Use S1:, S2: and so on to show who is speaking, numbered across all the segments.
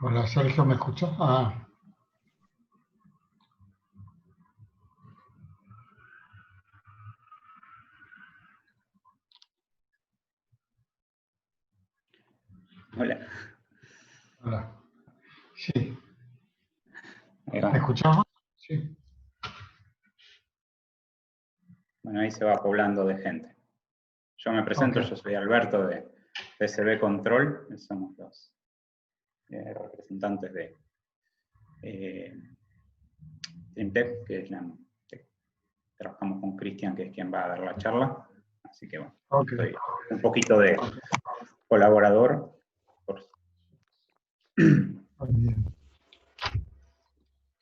S1: Hola Sergio, ¿me escuchas?
S2: Hola.
S1: Hola. Sí,
S2: Ahí
S1: ¿me
S2: va.
S1: escuchamos? Sí.
S2: Bueno, ahí se va poblando de gente. Yo me
S1: Ok,
S2: presento, yo soy Alberto de CB Control, somos los representantes de Trimtep, que es que trabajamos con Cristian, que es quien va a dar la charla. Así que bueno,
S1: ok.
S2: soy un poquito de colaborador.
S1: Muy bien.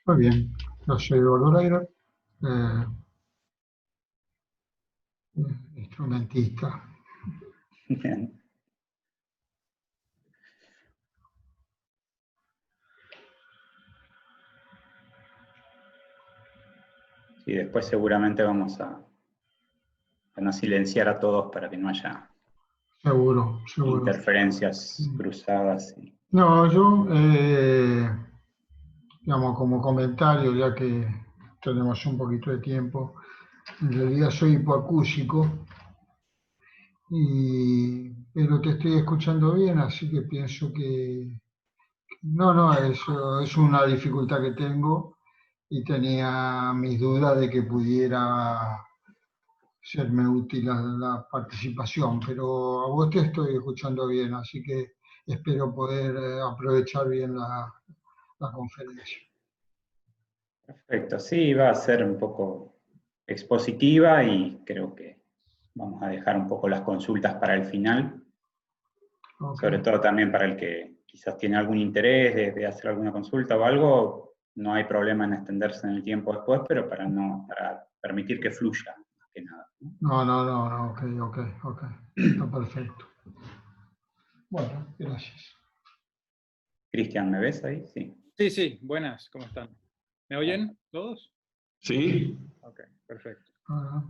S1: Muy bien. Yo soy Eduardo Leira, eh, instrumentista.
S2: Bien. Y después seguramente vamos a no silenciar a todos para que no haya
S1: Seguro, seguro.
S2: interferencias cruzadas.
S1: No, yo, digamos, como comentario, ya que tenemos un poquito de tiempo, en realidad soy hipoacúsico, pero te estoy escuchando bien, así que pienso que no, no, eso es una dificultad que tengo y tenía mis dudas de que pudiera serme útil la participación, pero a vos te estoy escuchando bien, así que espero poder aprovechar bien la conferencia.
S2: Perfecto, sí, va a ser un poco expositiva y creo que vamos a dejar un poco las consultas para el final,
S1: Ok,
S2: sobre todo también para el que quizás tiene algún interés de hacer alguna consulta o algo, no hay problema en extenderse en el tiempo después, pero para permitir que fluya, más que nada, ¿no?
S1: no, no, no, no, ok, ok, ok, está perfecto. Bueno, gracias.
S2: Cristian, ¿me ves ahí? Sí.
S3: Sí, sí, buenas, ¿cómo están? ¿Me oyen todos?
S4: Sí,
S3: Ok, perfecto.
S1: Ah,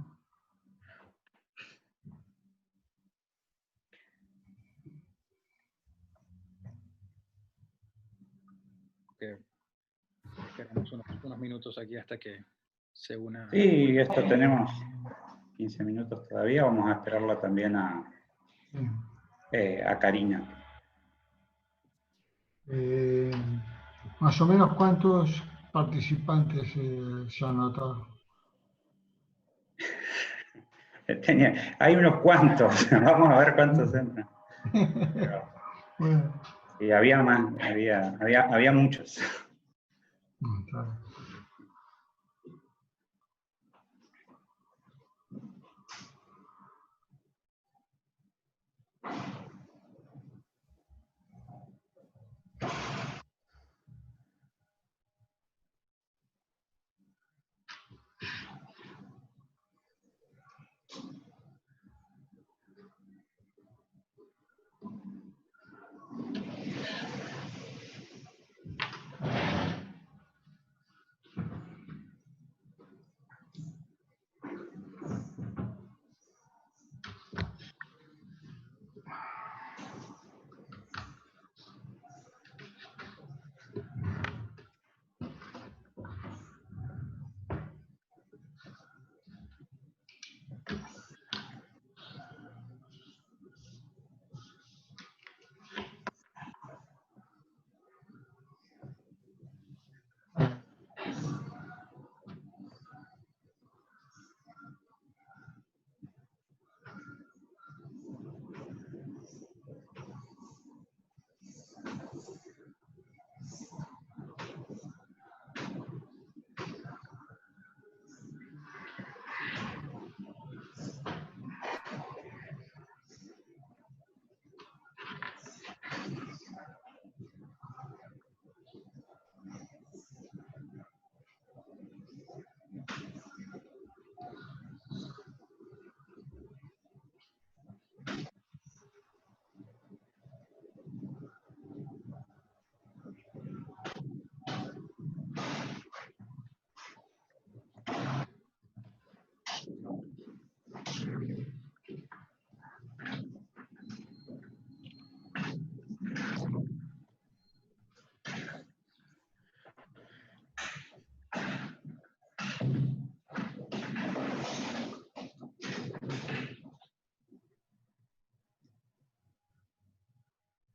S3: Ok, esperamos unos minutos aquí hasta que se una.
S2: Sí, esto tenemos 15 minutos todavía, vamos a esperarla también
S1: bien.
S2: a Karina.
S1: Eh, Más o menos cuántos participantes se han notado.
S2: Hay unos cuantos, vamos a ver cuántos entran.
S1: Bueno,
S2: Sí, había más, había muchos.
S1: no, está bien.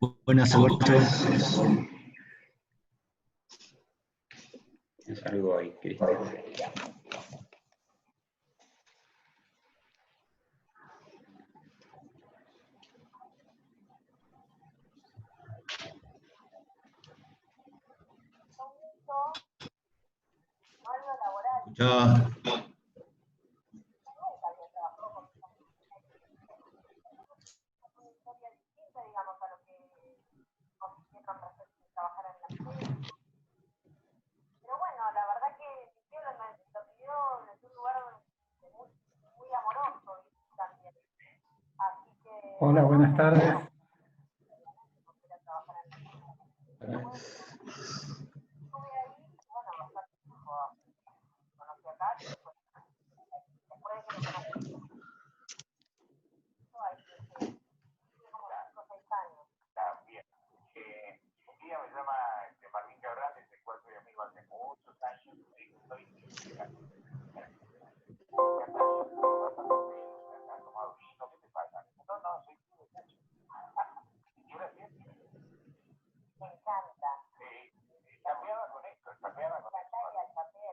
S4: Buenas, Alberto.
S2: Un saludo ahí, Cristian.
S4: Ya.
S5: Pero bueno, la verdad que mi tío lo pidió desde un lugar muy amoroso también. Así que.
S6: Hola, buenas tardes.
S5: Estuve ahí, bueno, bastante tiempo. Conocí acá, después de que lo conocí, hay como 5 o 6 años.
S7: Bien. Un día me llama Martín Cabral, del cual soy amigo hace muchos años. Estoy ¿has tomado vino? ¿Qué te pasa? No, no, soy tú, muchacho. ¿Y ahora sí?
S5: Me encanta.
S7: Chapeaba con esto, chapeaba con esto.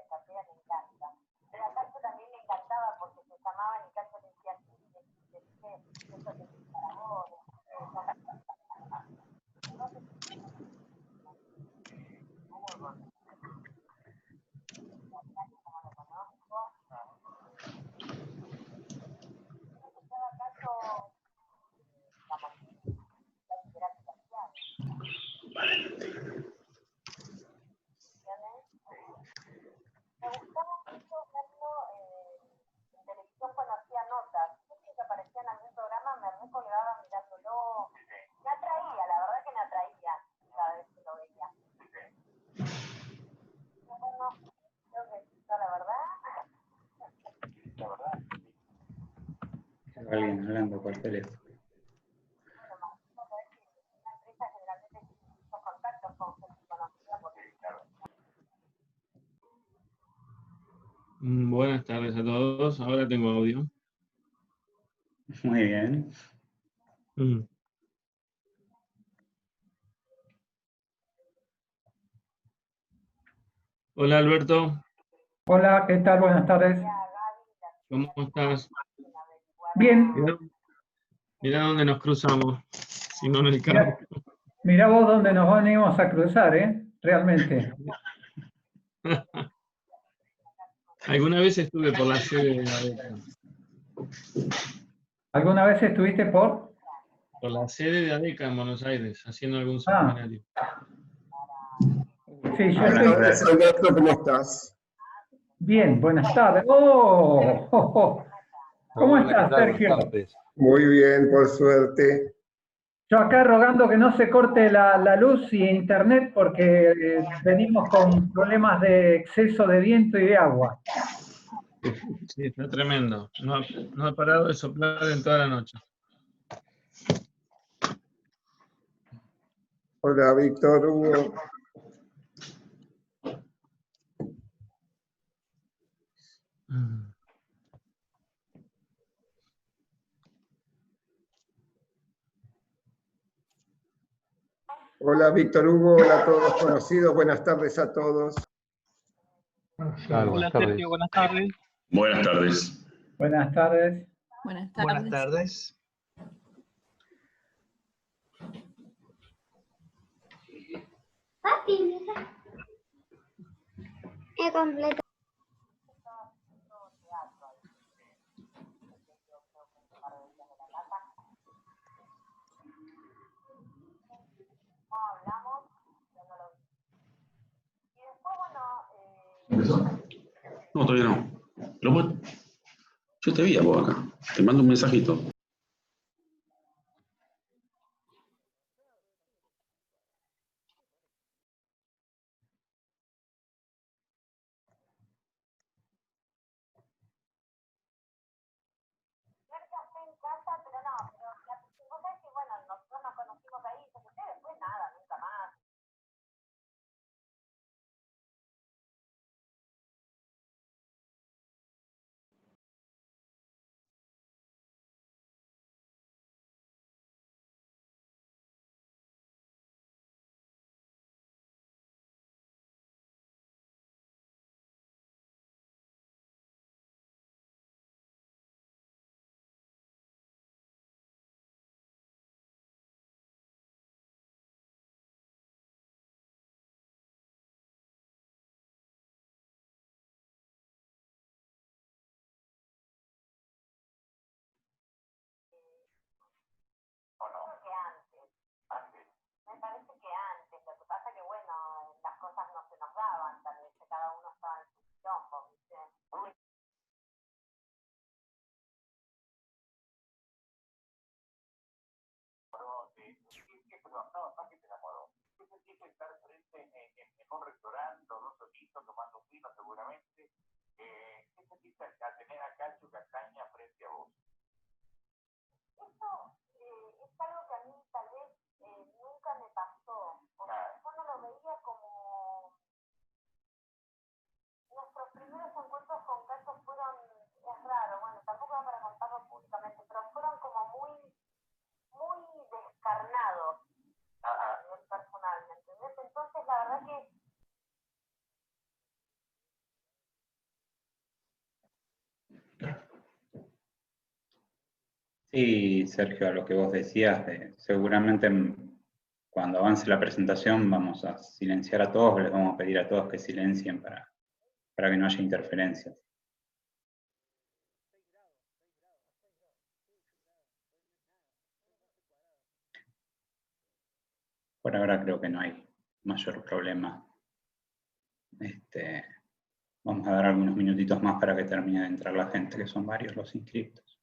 S5: Chapea, me encanta. Pero a Cacho también le encantaba porque se llamaban y Cacho le decía así, le dije, eso te dice para vos. Me gustaba mucho verlo en televisión cuando hacía notas. Siempre que aparecía en algún programa me recolgaba mirándolo. Me atraía, la verdad que me atraía cada vez que lo veía. Bueno, creo que está la verdad.
S7: La verdad.
S2: Alguien hablando por teléfono.
S5: Una empresa generalmente tiene muchos contactos con gente conocida porque
S8: Buenas tardes a todos. Ahora tengo audio.
S2: Muy bien.
S8: Hola, Alberto.
S6: Hola, ¿qué tal? Buenas tardes.
S8: ¿Cómo estás?
S6: Bien.
S8: Mirá dónde nos cruzamos, si no en el carro.
S6: Mirá vos dónde nos venimos a cruzar, realmente.
S8: Alguna vez estuve por la sede de ADECA.
S6: ¿Alguna vez estuviste por?
S8: Por la sede de ADECA en Buenos Aires, haciendo algún seminario.
S6: Sí, yo
S9: Buenas tardes, Alberto, ¿cómo estás?
S6: Bien, buenas tardes. ¡Oh! ¿Cómo
S9: Hola,
S6: estás,
S9: ¿qué tal?
S6: Sergio?
S9: Buenas tardes. Muy bien, por suerte.
S6: Yo acá rogando que no se corte la luz y internet porque venimos con problemas de exceso de viento y de agua.
S8: Sí, está tremendo. No ha parado de soplar en toda la noche.
S9: Hola, Víctor, Hugo. Hola, Víctor Hugo, hola a todos conocidos, buenas tardes a todos.
S3: Hola, Sergio, buenas tardes.
S10: Buenas tardes.
S6: Buenas tardes.
S11: Buenas tardes.
S4: Buenas tardes.
S11: He completo.
S10: No, todavía no. Yo te vi a vos acá. Te mando un mensajito.
S7: perdón, no que te enamoró. ¿Qué sentiste estar frente en un restaurante, los dos solitos, tomando un vino seguramente? ¿Qué sentiste al tener a Cacho Castaña frente a vos?
S5: Eso es algo que a mí tal vez nunca me pasó. O sea, yo no lo veía como... Nuestros primeros encuentros con Cacho fueron, es raro, bueno, tampoco era para contarlo públicamente, pero fueron como muy descarnados a nivel personal, ¿me entendés? Entonces, la verdad que
S2: Sí, Sergio, a lo que vos decías, seguramente cuando avance la presentación vamos a silenciar a todos, les vamos a pedir a todos que silencien para que no haya interferencias. Por ahora creo que no hay mayor problema. Vamos a dar algunos minutitos más para que termine de entrar la gente, que son varios los inscritos.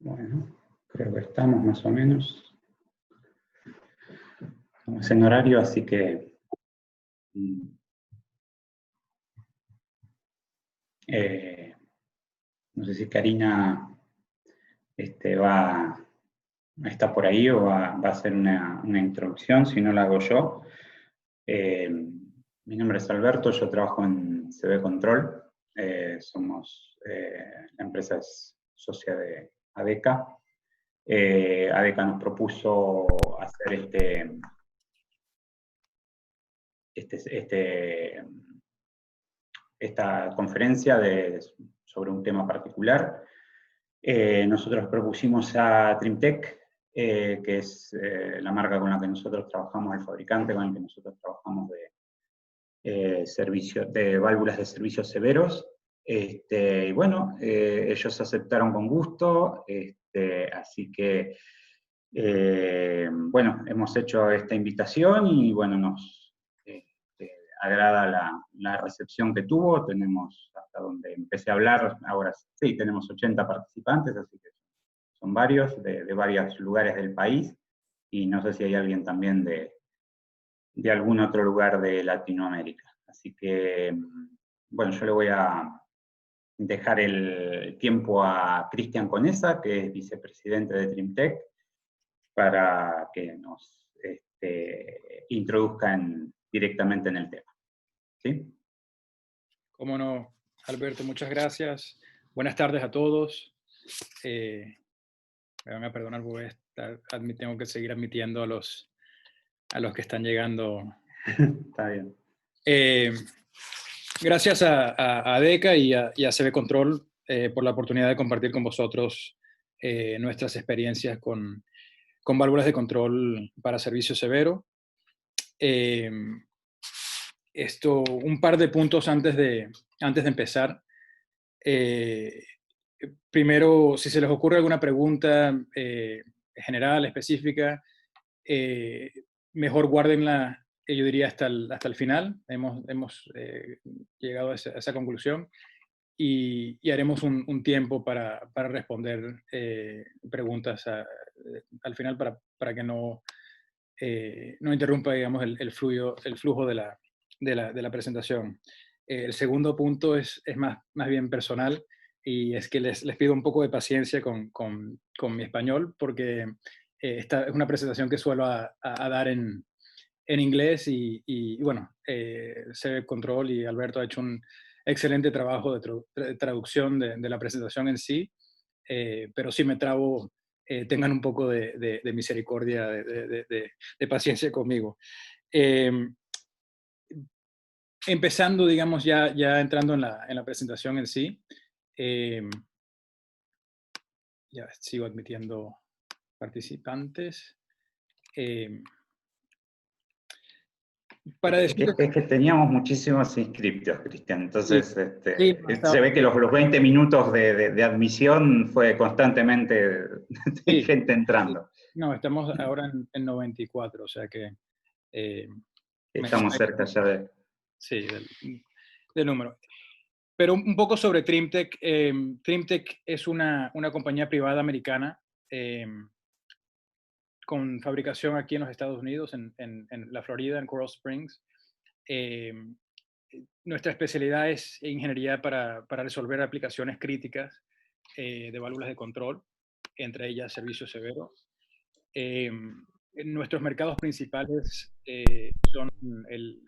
S2: Bueno, creo que estamos más o menos. Estamos en horario, así que... no sé si Karina está por ahí o va a hacer una introducción, si no la hago yo. Mi nombre es Alberto, yo trabajo en CB Control. La empresa es socia de ADECA. ADECA nos propuso hacer esta conferencia sobre un tema particular. Nosotros propusimos a Trimtech, que es la marca con la que nosotros trabajamos, el fabricante con el que nosotros trabajamos de válvulas de servicios severos. Y bueno, ellos aceptaron con gusto, así que, bueno, hemos hecho esta invitación y bueno, nos agrada la recepción que tuvo. Tenemos, hasta donde empecé a hablar, ahora sí, tenemos 80 participantes, así que son varios, de varios lugares del país, y no sé si hay alguien también de algún otro lugar de Latinoamérica. Así que, bueno, yo le voy a dejar el tiempo a Cristian Conesa, que es vicepresidente de Trimtech, para que nos introduzca directamente en el tema. ¿Sí?
S3: Cómo no, Alberto, muchas gracias. Buenas tardes a todos. Me van a perdonar porque tengo que seguir admitiendo a los que están llegando.
S2: Está bien.
S3: Gracias a ADECA y a CB Control por la oportunidad de compartir con vosotros nuestras experiencias con válvulas de control para servicio severo. Un par de puntos antes de empezar. Primero, si se les ocurre alguna pregunta general, específica, mejor guárdenla, yo diría, hasta el final. Hemos llegado a esa conclusión y haremos un tiempo para responder preguntas al final para que no interrumpa, digamos, el flujo de la presentación. El segundo punto es más bien personal, y es que les pido un poco de paciencia con mi español, porque esta es una presentación que suelo dar en inglés y bueno, CB Control y Alberto ha hecho un excelente trabajo de traducción de la presentación en sí, pero si me trabo, tengan un poco de misericordia, de paciencia conmigo. Empezando, digamos, ya entrando en la presentación en sí, ya sigo admitiendo participantes. Para decir...
S2: Es que teníamos muchísimos inscriptos, Cristian, entonces
S3: sí,
S2: se ve que los 20 minutos de admisión fue constantemente gente entrando.
S3: No, estamos ahora en 94, o sea que...
S2: estamos cerca ya de...
S3: Sí, del número. Pero un poco sobre Trimtech. Trimtech es una compañía privada americana con fabricación aquí en los Estados Unidos, en la Florida, en Coral Springs. Nuestra especialidad es ingeniería para resolver aplicaciones críticas de válvulas de control, entre ellas servicio severo. Nuestros mercados principales son el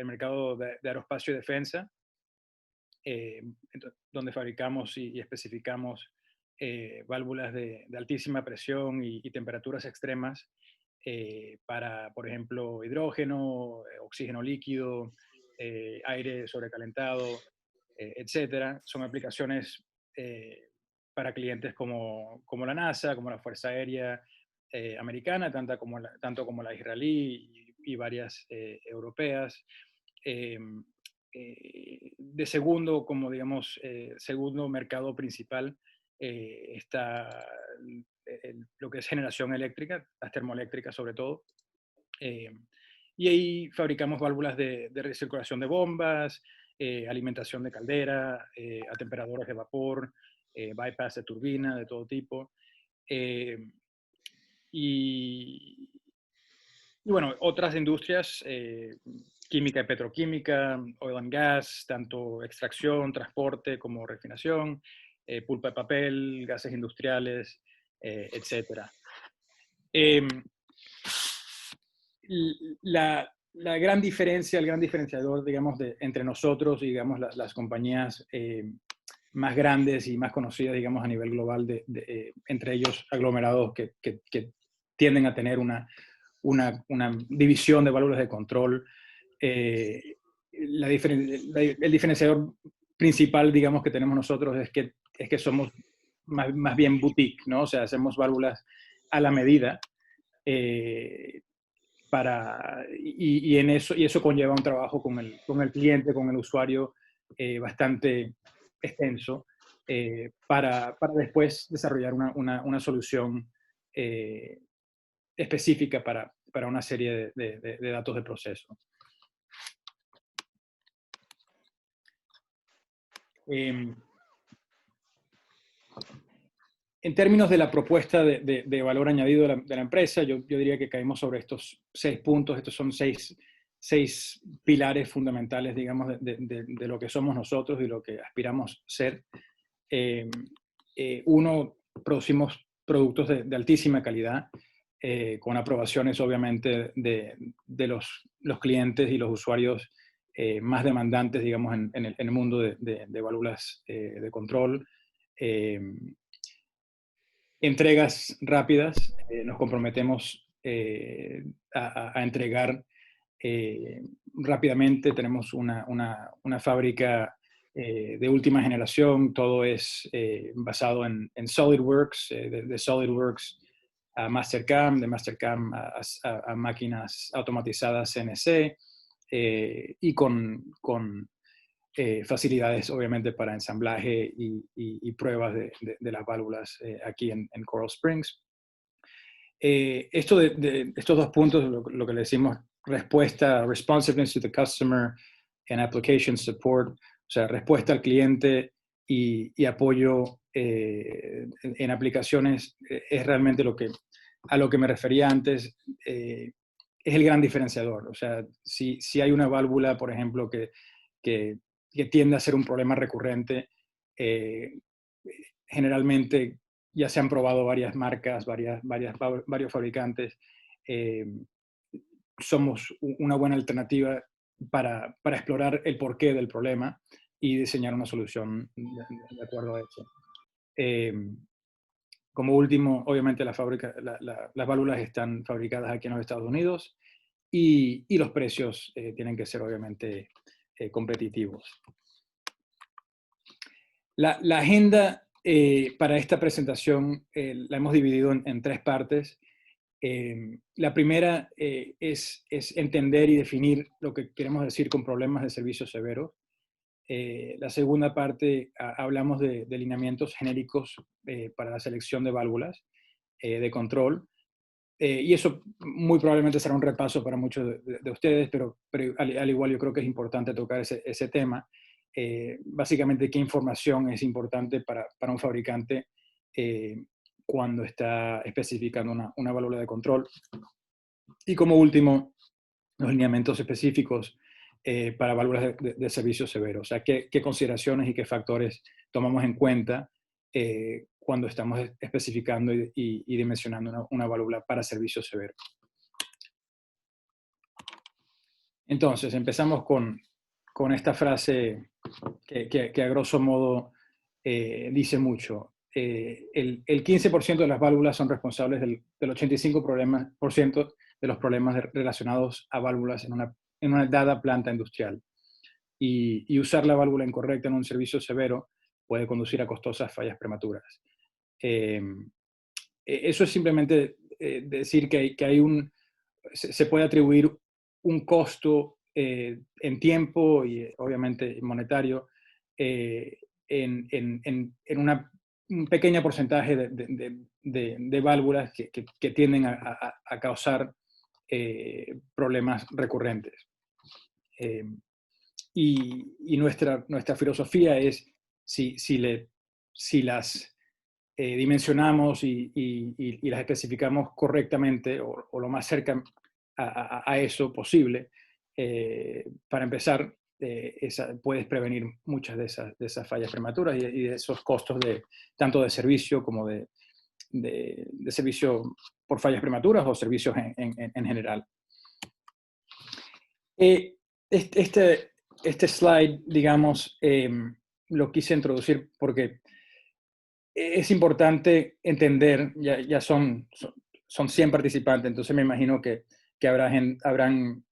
S3: mercado de aeroespacio y defensa, donde fabricamos y especificamos válvulas de altísima presión y temperaturas extremas para, por ejemplo, hidrógeno, oxígeno líquido, aire sobrecalentado, etcétera. Son aplicaciones para clientes como la NASA, como la Fuerza Aérea Americana, tanto como la israelí y varias europeas. De segundo, como digamos, segundo mercado principal está lo que es generación eléctrica, las termoeléctricas sobre todo. Y ahí fabricamos válvulas de recirculación de bombas, alimentación de caldera, atemperadores de vapor, bypass de turbina de todo tipo. Y bueno, otras industrias, química y petroquímica, oil and gas, tanto extracción, transporte como refinación, pulpa de papel, gases industriales, etc. La gran diferencia, el gran diferenciador, digamos, entre nosotros y, digamos, las compañías más grandes y más conocidas, digamos, a nivel global, entre ellos aglomerados que tienden a tener una división de válvulas de control. El diferenciador principal, digamos, que tenemos nosotros es que somos más bien boutique, ¿no? O sea, hacemos válvulas a la medida, y eso conlleva un trabajo con el cliente, con el usuario, bastante extenso, para después desarrollar una solución específica para una serie de datos de proceso. En términos de la propuesta de valor añadido de la empresa, yo diría que caemos sobre estos 6 puntos. Estos son seis pilares fundamentales, digamos, de lo que somos nosotros y lo que aspiramos ser. Uno, producimos productos de altísima calidad, con aprobaciones, obviamente, de los clientes y los usuarios más demandantes, digamos, en el mundo de válvulas de control. Entregas rápidas, nos comprometemos a entregar rápidamente. Tenemos una fábrica de última generación, todo es basado en SolidWorks, de SolidWorks a Mastercam, de Mastercam a máquinas automatizadas CNC, y con facilidades, obviamente, para ensamblaje y pruebas de las válvulas aquí en Coral Springs. Estos 2 puntos, lo que le decimos respuesta, responsiveness to the customer and application support, o sea, respuesta al cliente y apoyo en aplicaciones, es realmente a lo que me refería antes. Es el gran diferenciador. O sea, si hay una válvula, por ejemplo, que tiende a ser un problema recurrente, generalmente ya se han probado varias marcas, varios fabricantes. Somos una buena alternativa para explorar el porqué del problema y diseñar una solución de acuerdo a eso. Como último, obviamente las válvulas están fabricadas aquí en los Estados Unidos, y los precios tienen que ser, obviamente, competitivos. La agenda para esta presentación la hemos dividido en 3 partes. La primera es entender y definir lo que queremos decir con problemas de servicio severo. La segunda parte, hablamos de lineamientos genéricos para la selección de válvulas de control. Y eso muy probablemente será un repaso para muchos de ustedes, pero al igual yo creo que es importante tocar ese tema. Básicamente, qué información es importante para un fabricante cuando está especificando una válvula de control. Y como último, los lineamientos específicos para válvulas de servicio severo. O sea, qué consideraciones y qué factores tomamos en cuenta cuando estamos especificando y dimensionando una válvula para servicio severo. Entonces, empezamos con esta frase que a grosso modo dice mucho. El 15% de las válvulas son responsables del 85% de los problemas relacionados a válvulas en una dada planta industrial. Y usar la válvula incorrecta en un servicio severo puede conducir a costosas fallas prematuras. Eso es simplemente decir que se puede atribuir un costo en tiempo y obviamente monetario en un pequeño porcentaje de válvulas que tienden a causar problemas recurrentes. Y nuestra filosofía es, si las dimensionamos y las especificamos correctamente o lo más cerca a eso posible, para empezar, puedes prevenir muchas de esas fallas prematuras y de esos costos tanto de servicio como de servicio por fallas prematuras o servicios en general. Este slide, digamos, lo quise introducir porque es importante entender, ya son 100 participantes, entonces me imagino que habrán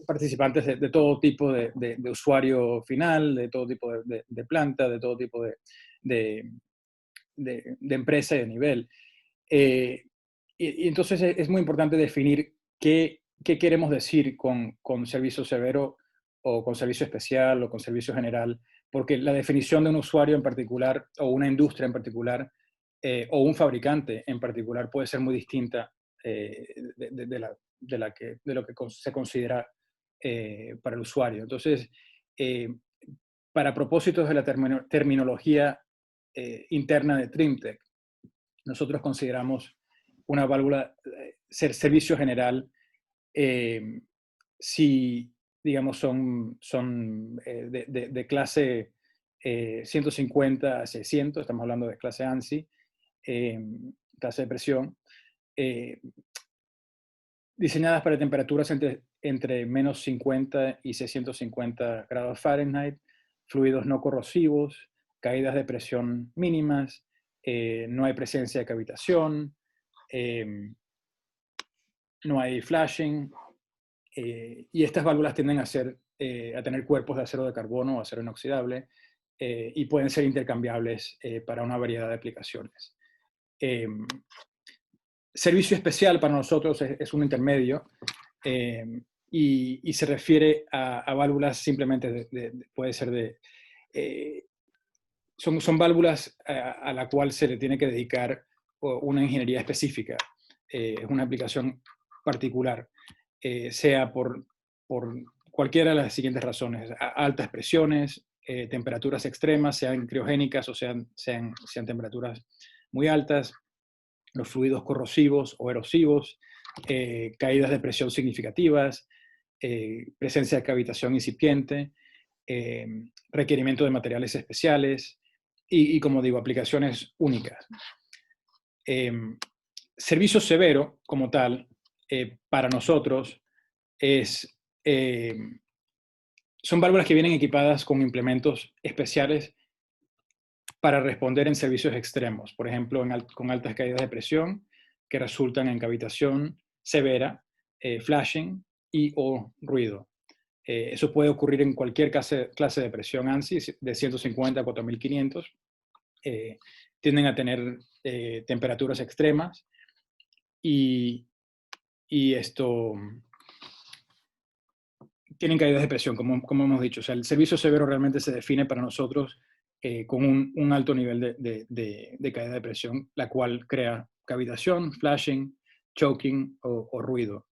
S3: participantes de todo tipo de usuario final, de todo tipo de planta, de todo tipo de empresa y de nivel. Y entonces es muy importante definir qué queremos decir con servicio severo o con servicio especial o con servicio general, porque la definición de un usuario en particular o una industria en particular o un fabricante en particular puede ser muy distinta de lo que se considera para el usuario. Entonces, para propósitos de la terminología interna de TrimTech, nosotros consideramos una válvula servicio general si, digamos, son de clase 150 a 600, estamos hablando de clase ANSI, clase de presión, diseñadas para temperaturas entre menos 50 y 650 grados Fahrenheit, fluidos no corrosivos, caídas de presión mínimas, no hay presencia de cavitación, no hay flashing, y estas válvulas tienden a tener cuerpos de acero de carbono o acero inoxidable, y pueden ser intercambiables para una variedad de aplicaciones. Servicio especial para nosotros es un intermedio, y se refiere a válvulas simplemente, puede ser son válvulas a la cual se le tiene que dedicar una ingeniería específica, es una aplicación particular, sea por cualquiera de las siguientes razones: altas presiones, temperaturas extremas, sean criogénicas o sean temperaturas muy altas, los fluidos corrosivos o erosivos, caídas de presión significativas, presencia de cavitación incipiente, requerimiento de materiales especiales y, como digo, aplicaciones únicas. Servicio severo, como tal, para nosotros son válvulas que vienen equipadas con implementos especiales para responder en servicios extremos, por ejemplo, con altas caídas de presión que resultan en cavitación severa, flashing o ruido. Eso puede ocurrir en cualquier clase de presión ANSI, de 150 a 4500. Tienden a tener temperaturas extremas y tienen caídas de presión, como hemos dicho. O sea, el servicio severo realmente se define para nosotros con un alto nivel de caída de presión, la cual crea cavitación, flashing, choking o ruido.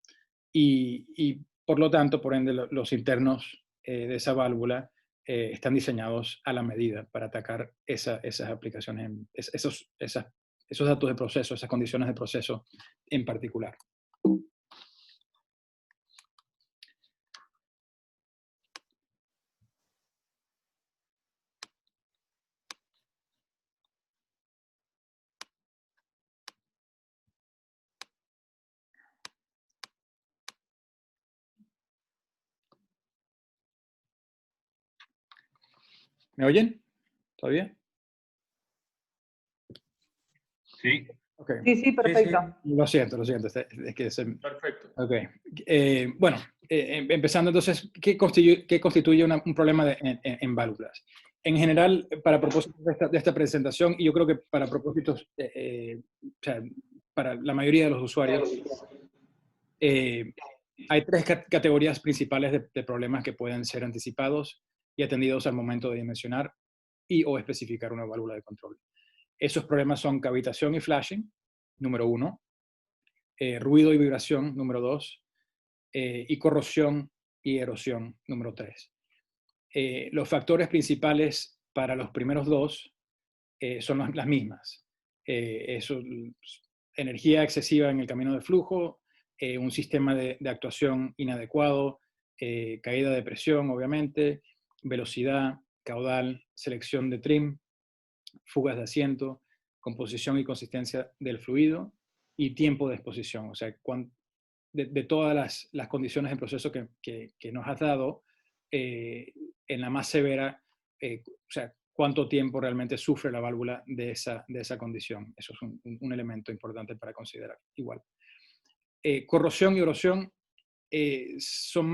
S3: Y por lo tanto, por ende, los internos de esa válvula están diseñados a la medida para atacar esas aplicaciones, esos datos de proceso, esas condiciones de proceso en particular. ¿Me oyen? ¿Todavía?
S8: Sí.
S3: Okay.
S6: Sí, perfecto.
S3: Lo siento.
S8: Perfecto.
S3: Okay. Bueno, empezando entonces, ¿qué constituye un problema en válvulas? En general, para propósitos de esta presentación, y yo creo que para propósitos, o sea, para la mayoría de los usuarios, hay tres categorías principales de problemas que pueden ser anticipados y atendidos al momento de dimensionar o especificar una válvula de control. Esos problemas son cavitación y flashing, número 1, ruido y vibración, número 2, y corrosión y erosión, número 3. Los factores principales para los primeros dos son las mismas. Energía excesiva en el camino de flujo, un sistema de actuación inadecuado, caída de presión, obviamente, velocidad, caudal, selección de trim, fugas de asiento, composición y consistencia del fluido y tiempo de exposición. O sea, de todas las condiciones de proceso que nos has dado, en la más severa, o sea, cuánto tiempo realmente sufre la válvula de esa condición. Eso es un elemento importante para considerar. Igual. Corrosión y erosión son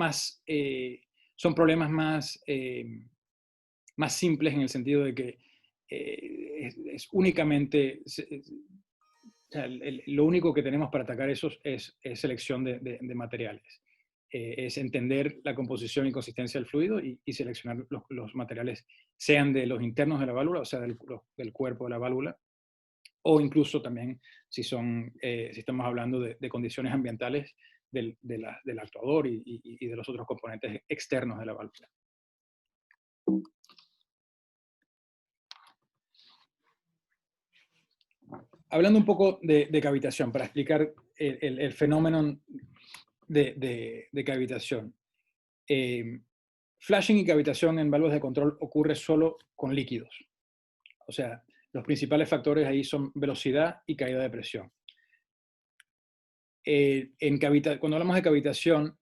S3: problemas más simples en el sentido de que es únicamente, o sea, lo único que tenemos para atacar eso es selección de materiales. Es entender la composición y consistencia del fluido y seleccionar los materiales, sean de los internos de la válvula, o sea, del cuerpo de la válvula, o incluso también si estamos hablando de condiciones ambientales del actuador y de los otros componentes externos de la válvula. Hablando un poco de cavitación, para explicar el fenómeno de cavitación. Flashing y cavitación en válvulas de control ocurre solo con líquidos. O sea, los principales factores ahí son velocidad y caída de presión. Cuando hablamos de cavitación,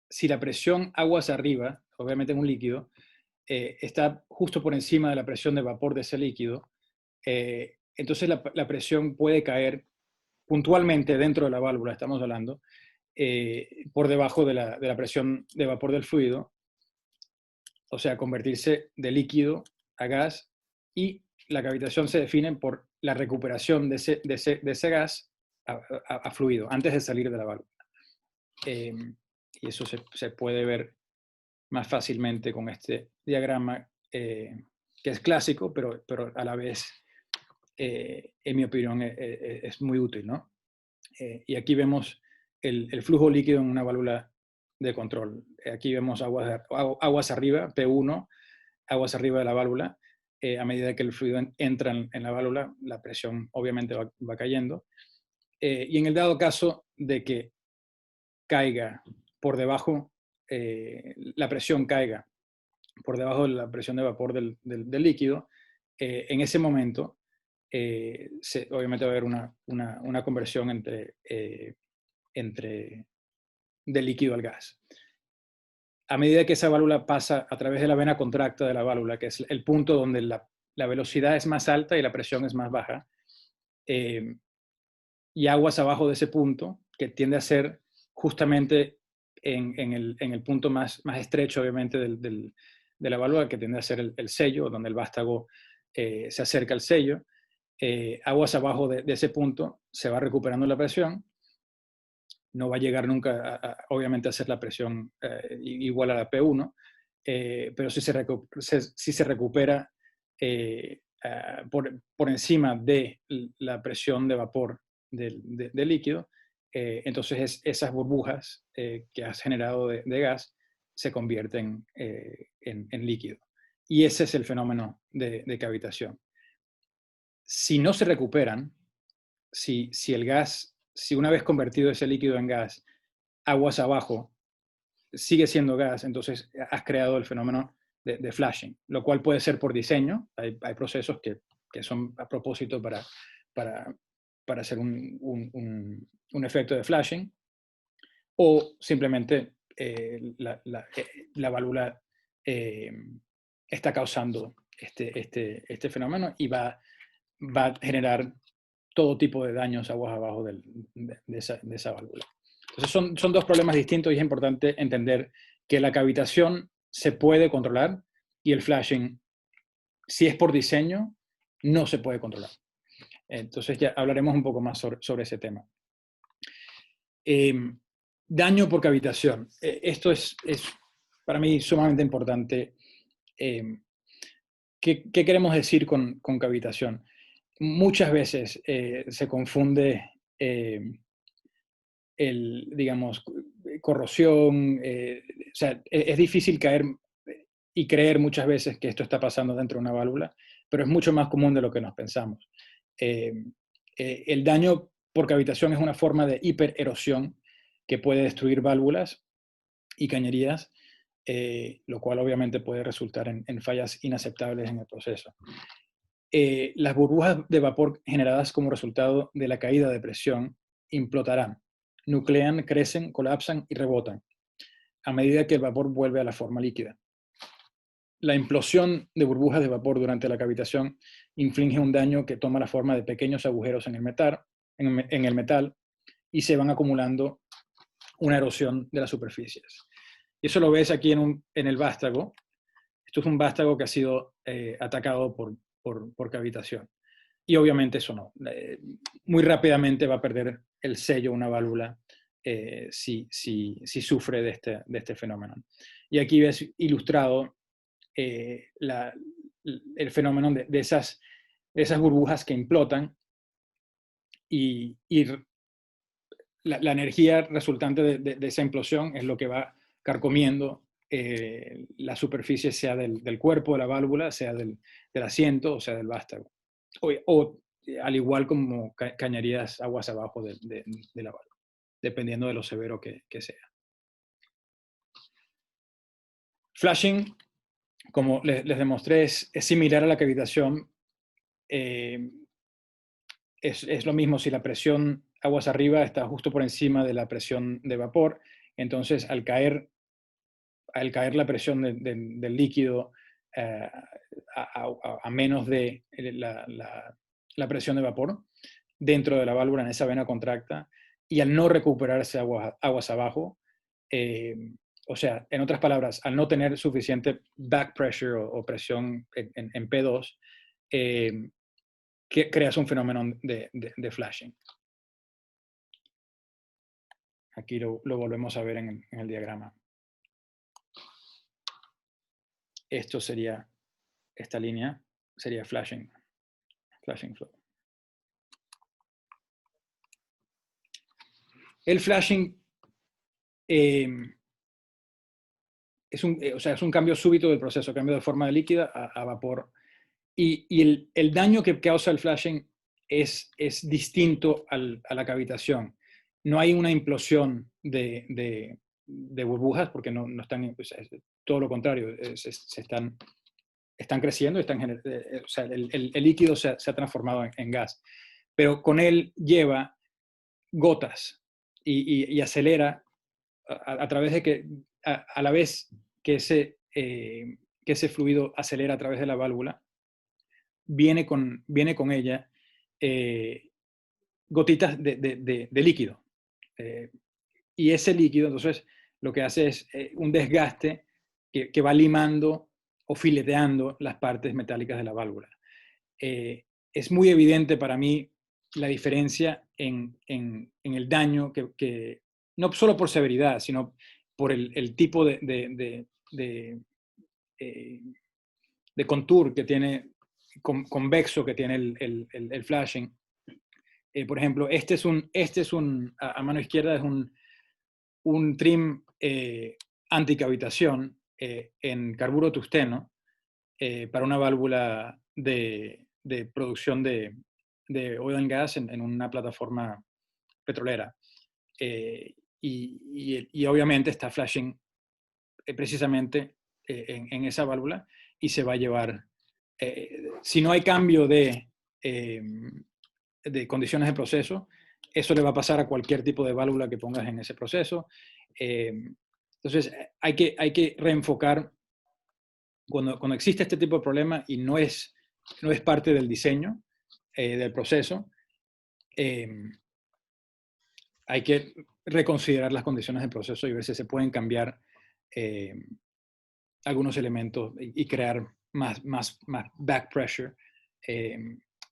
S3: si la presión aguas arriba, obviamente en un líquido, está justo por encima de la presión de vapor de ese líquido, entonces la presión puede caer puntualmente dentro de la válvula, estamos hablando, por debajo de la presión de vapor del fluido, o sea, convertirse de líquido a gas, y la cavitación se define por la recuperación de ese gas a fluido, antes de salir de la válvula. Y eso se puede ver más fácilmente con este diagrama, que es clásico, pero a la vez, en mi opinión, es muy útil, ¿no? Y aquí vemos el flujo líquido en una válvula de control. Aquí vemos aguas arriba, P1, aguas arriba de la válvula. A medida que el fluido entra en la válvula, la presión obviamente va cayendo. Y en el dado caso de que caiga por debajo, la presión caiga por debajo de la presión de vapor del líquido, en ese momento obviamente va a haber una conversión entre del líquido al gas. A medida que esa válvula pasa a través de la vena contracta de la válvula, que es el punto donde la velocidad es más alta y la presión es más baja, y aguas abajo de ese punto, que tiende a ser justamente en el punto más estrecho, obviamente, de la válvula, que tiende a ser el sello, donde el vástago se acerca al sello. Aguas abajo de ese punto se va recuperando la presión. No va a llegar nunca, obviamente, a ser la presión igual a la P1, pero sí se recupera por encima de la presión de vapor del líquido. Entonces esas burbujas que has generado de gas se convierten en líquido. Y ese es el fenómeno de cavitación. Si no se recuperan, si una vez convertido ese líquido en gas, aguas abajo, sigue siendo gas, entonces has creado el fenómeno de flashing, lo cual puede ser por diseño. Hay procesos que son a propósito para hacer un efecto de flashing, o simplemente la válvula está causando este fenómeno y va a generar todo tipo de daños aguas abajo de esa válvula. Entonces son dos problemas distintos, y es importante entender que la cavitación se puede controlar y el flashing, si es por diseño, no se puede controlar. Entonces ya hablaremos un poco más sobre ese tema. Daño por cavitación. Esto es para mí sumamente importante. ¿Qué queremos decir con cavitación? Muchas veces se confunde digamos, corrosión. O sea, es difícil caer y creer muchas veces que esto está pasando dentro de una válvula, pero es mucho más común de lo que nos pensamos. El daño por cavitación es una forma de hipererosión que puede destruir válvulas y cañerías, lo cual obviamente puede resultar en fallas inaceptables en el proceso. Las burbujas de vapor generadas como resultado de la caída de presión implotarán, nuclean, crecen, colapsan y rebotan a medida que el vapor vuelve a la forma líquida. La implosión de burbujas de vapor durante la cavitación inflige un daño que toma la forma de pequeños agujeros en el metal y se van acumulando una erosión de las superficies. Y eso lo ves aquí en el vástago. Esto es un vástago que ha sido atacado por cavitación. Y obviamente eso no. Muy rápidamente va a perder el sello una válvula si sufre de este fenómeno. Y aquí ves ilustrado el fenómeno de esas burbujas que implotan y la energía resultante de esa implosión es lo que va carcomiendo la superficie, sea del cuerpo de la válvula, sea del asiento, o sea del vástago. O al igual como cañerías aguas abajo de la válvula, dependiendo de lo severo que sea. Flashing, como les demostré, es similar a la cavitación. Es lo mismo si la presión aguas arriba está justo por encima de la presión de vapor. Entonces, al caer la presión del líquido a menos de la presión de vapor dentro de la válvula en esa vena contracta, y al no recuperarse aguas abajo, o sea, en otras palabras, al no tener suficiente back pressure o presión en P2, que creas un fenómeno de flashing. Aquí lo volvemos a ver en el diagrama. Esto sería, esta línea sería flashing flow. El flashing es un cambio súbito del proceso, cambio de forma de líquida a vapor. Y el daño que causa el flashing es distinto a la cavitación. No hay una implosión de burbujas, porque no están, o sea, todo lo contrario, están creciendo, o sea, el líquido se ha transformado en gas. Pero con él lleva gotas y acelera a través de que, a la vez que ese fluido acelera a través de la válvula, viene con ella gotitas de líquido. Y ese líquido, entonces, lo que hace es un desgaste que va limando o fileteando las partes metálicas de la válvula. Es muy evidente para mí la diferencia en el daño que no solo por severidad, sino por el tipo de contour que tiene, convexo que tiene el flashing. Por ejemplo, a mano izquierda es un trim anticavitación en carburo tungsteno para una válvula de producción de oil and gas en una plataforma petrolera. Y obviamente está flashing precisamente en esa válvula y se va a llevar, si no hay cambio de condiciones de proceso, eso le va a pasar a cualquier tipo de válvula que pongas en ese proceso. Entonces hay que reenfocar cuando existe este tipo de problema y no es parte del diseño del proceso, hay que reconsiderar las condiciones del proceso y ver si se pueden cambiar algunos elementos y crear más back pressure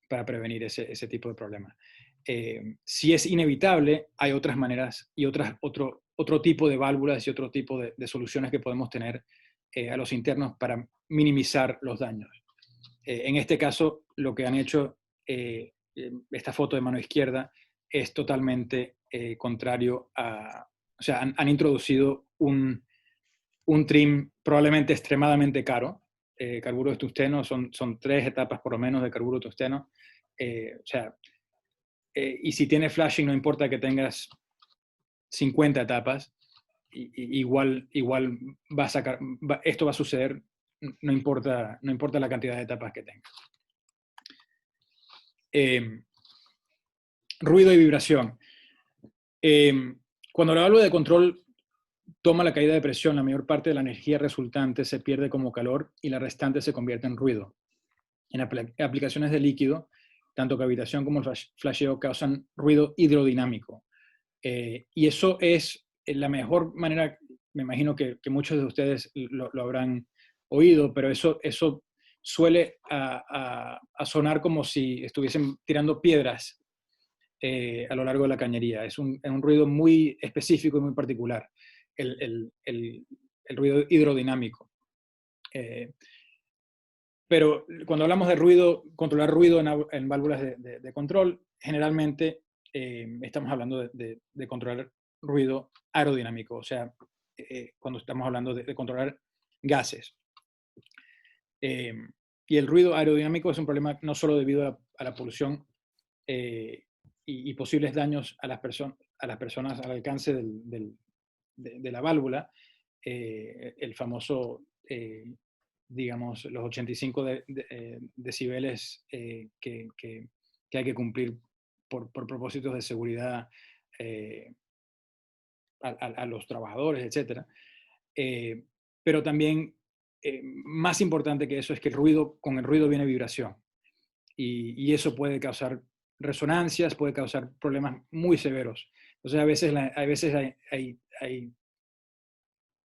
S3: para prevenir ese tipo de problemas. Si es inevitable, hay otras maneras y otro tipo de válvulas y otro tipo de soluciones que podemos tener a los internos para minimizar los daños. En este caso, lo que han hecho, esta foto de mano izquierda, es totalmente contrario a... O sea, han introducido un trim probablemente extremadamente caro, carburo de tungsteno, son 3 etapas por lo menos de carburo de tungsteno. O sea, y si tiene flashing, no importa que tengas 50 etapas, igual va a sacar, esto va a suceder, no importa la cantidad de etapas que tengas. Ruido y vibración. Cuando la válvula de control toma la caída de presión, la mayor parte de la energía resultante se pierde como calor y la restante se convierte en ruido. En aplicaciones de líquido, tanto cavitación como el flasheo causan ruido hidrodinámico. Y eso es la mejor manera, me imagino que muchos de ustedes lo habrán oído, pero eso suele a sonar como si estuviesen tirando piedras a lo largo de la cañería. Es un ruido muy específico y muy particular, el ruido hidrodinámico. Pero cuando hablamos de ruido, controlar ruido en válvulas de control, generalmente estamos hablando de controlar ruido aerodinámico, o sea, cuando estamos hablando de controlar gases. Y el ruido aerodinámico es un problema no solo debido a la polución y posibles daños a las personas al alcance de la válvula, el famoso, digamos, los 85 decibeles que hay que cumplir por propósitos de seguridad a los trabajadores, etc. Pero también, más importante que eso, es que con el ruido viene vibración. Y eso puede causar resonancias, puede causar problemas muy severos. Entonces, a veces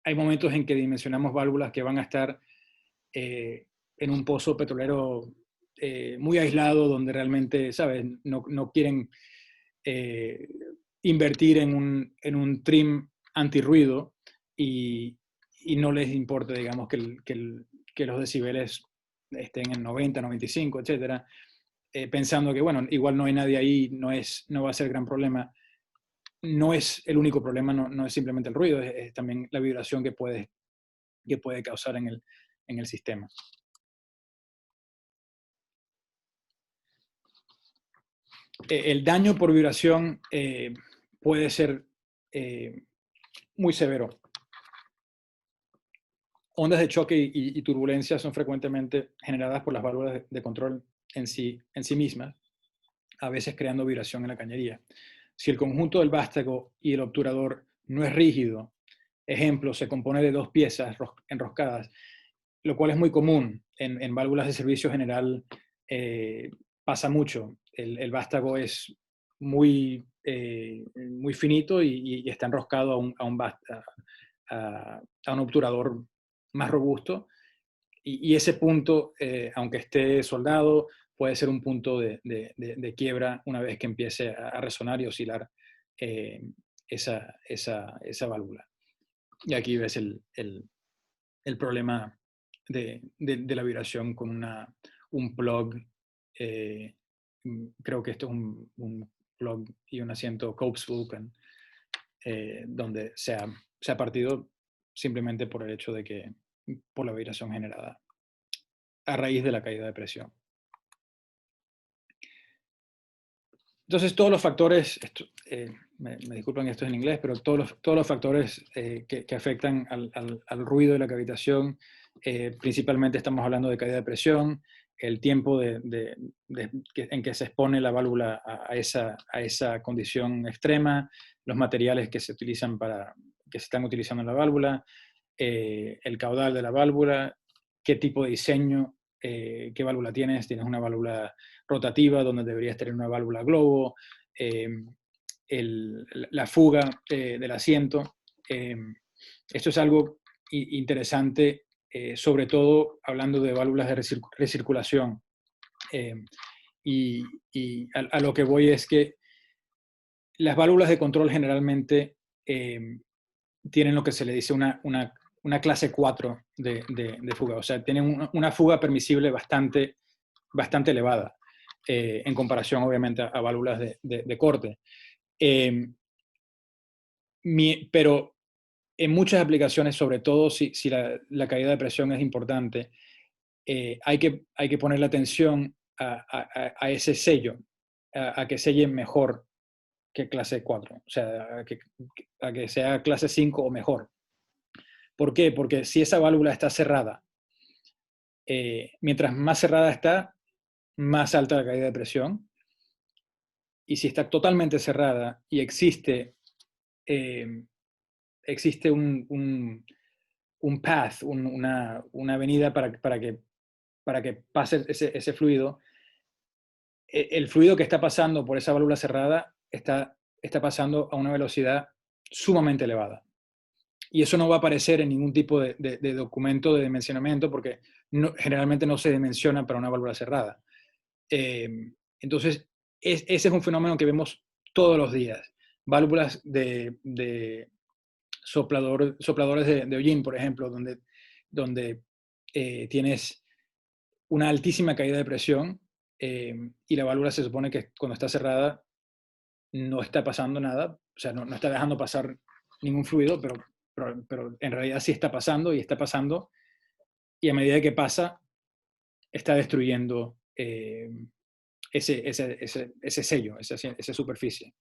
S3: hay momentos en que dimensionamos válvulas que van a estar en un pozo petrolero muy aislado, donde realmente, ¿sabes?, no quieren invertir en un trim antirruido y no les importa, digamos, que los decibeles estén en 90, 95, etcétera, pensando que, bueno, igual no hay nadie ahí, no va a ser gran problema. No es el único problema, no es simplemente el ruido, es también la vibración que puede causar en el sistema. El daño por vibración puede ser muy severo. Ondas de choque y turbulencia son frecuentemente generadas por las válvulas de control en sí mismas, a veces creando vibración en la cañería. Si el conjunto del vástago y el obturador no es rígido, ejemplo, se compone de 2 piezas enroscadas, lo cual es muy común en válvulas de servicio general, pasa mucho. El vástago es muy finito y está enroscado a un obturador más robusto, y ese punto, aunque esté soldado, puede ser un punto de quiebra una vez que empiece a resonar y oscilar esa válvula. Y aquí ves el problema de la vibración con un plug. Creo que esto es un plug y un asiento Copes-Vulcan, donde se ha partido simplemente por el hecho por la vibración generada a raíz de la caída de presión. Entonces, todos los factores, me disculpan, esto es en inglés, pero todos los factores que afectan al ruido de la cavitación, principalmente estamos hablando de caída de presión, el tiempo en que se expone la válvula a esa condición extrema, los materiales que se están utilizando en la válvula, el caudal de la válvula, qué tipo de diseño, qué válvula tienes. Tienes una válvula rotativa donde deberías tener una válvula globo, la fuga del asiento. Esto es algo interesante, sobre todo hablando de válvulas de recirculación. Y a lo que voy es que las válvulas de control generalmente tienen lo que se le dice una clase 4 de fuga. O sea, tienen una fuga permisible bastante elevada, en comparación, obviamente, a válvulas de corte. Pero en muchas aplicaciones, sobre todo si la caída de presión es importante, hay que ponerle atención a ese sello, a que selle mejor que clase 4, o sea, a que sea clase 5 o mejor. ¿Por qué? Porque si esa válvula está cerrada, mientras más cerrada está, más alta la caída de presión. Y si está totalmente cerrada y existe un path, una avenida para que pase ese fluido, el fluido que está pasando por esa válvula cerrada está pasando a una velocidad sumamente elevada. Y eso no va a aparecer en ningún tipo de documento de dimensionamiento porque generalmente no se dimensiona para una válvula cerrada. Entonces, ese es un fenómeno que vemos todos los días. Válvulas de sopladores de hollín, por ejemplo, donde tienes una altísima caída de presión y la válvula se supone que cuando está cerrada no está pasando nada, o sea, no está dejando pasar ningún fluido, pero en realidad sí está pasando y a medida que pasa está destruyendo ese sello, esa superficie.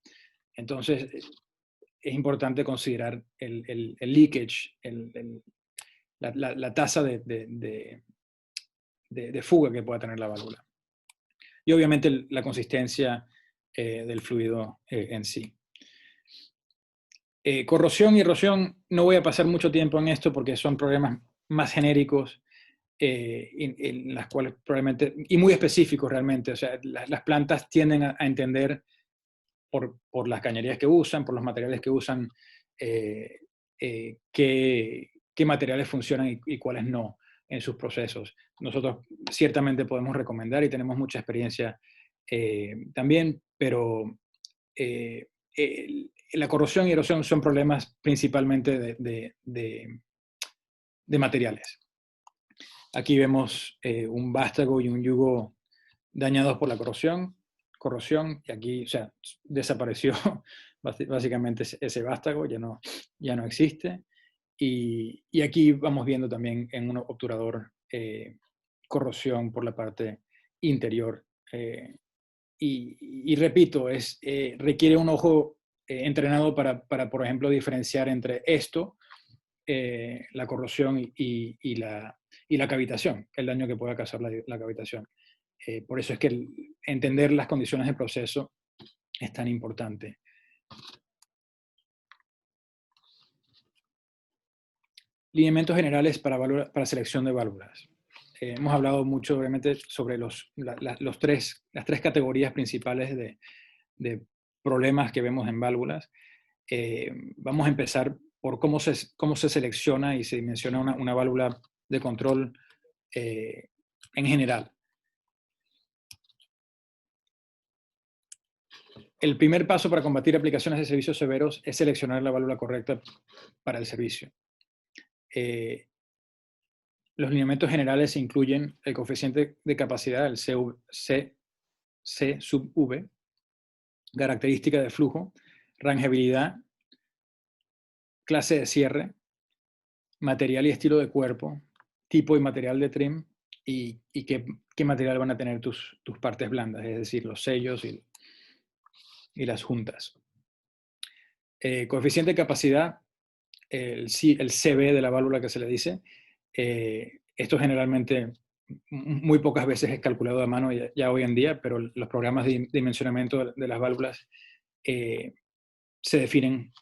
S3: Entonces, es importante considerar el leakage, la tasa de fuga que pueda tener la válvula. Y obviamente la consistencia del fluido en sí. Corrosión y erosión, no voy a pasar mucho tiempo en esto porque son problemas más genéricos en las cuales probablemente, y muy específicos realmente, o sea, las plantas tienden a entender por las cañerías que usan, por los materiales que usan, qué materiales funcionan y cuáles no en sus procesos. Nosotros ciertamente podemos recomendar y tenemos mucha experiencia también, pero la corrosión y erosión son problemas principalmente de materiales. Aquí vemos un vástago y un yugo dañados por la corrosión, y aquí, o sea, desapareció básicamente ese vástago, ya no existe. Y aquí vamos viendo también en un obturador corrosión por la parte interior. Y repito, requiere un ojo entrenado para, por ejemplo, diferenciar entre esto, la corrosión y la cavitación, el daño que pueda causar la cavitación. Por eso es que entender las condiciones de proceso es tan importante. Lineamientos generales para selección de válvulas. Hemos hablado mucho, obviamente, sobre las tres categorías principales de problemas que vemos en válvulas. Vamos a empezar por cómo se selecciona y se dimensiona una válvula de control en general. El primer paso para combatir aplicaciones de servicios severos es seleccionar la válvula correcta para el servicio. Los lineamientos generales incluyen el coeficiente de capacidad, el C sub V, característica de flujo, rangeabilidad, clase de cierre, material y estilo de cuerpo, tipo y material de trim y qué material van a tener tus partes blandas, es decir, los sellos y las juntas. Coeficiente de capacidad, el CB de la válvula que se le dice. Esto generalmente muy pocas veces es calculado a mano ya hoy en día, pero los programas de dimensionamiento de las válvulas se definen,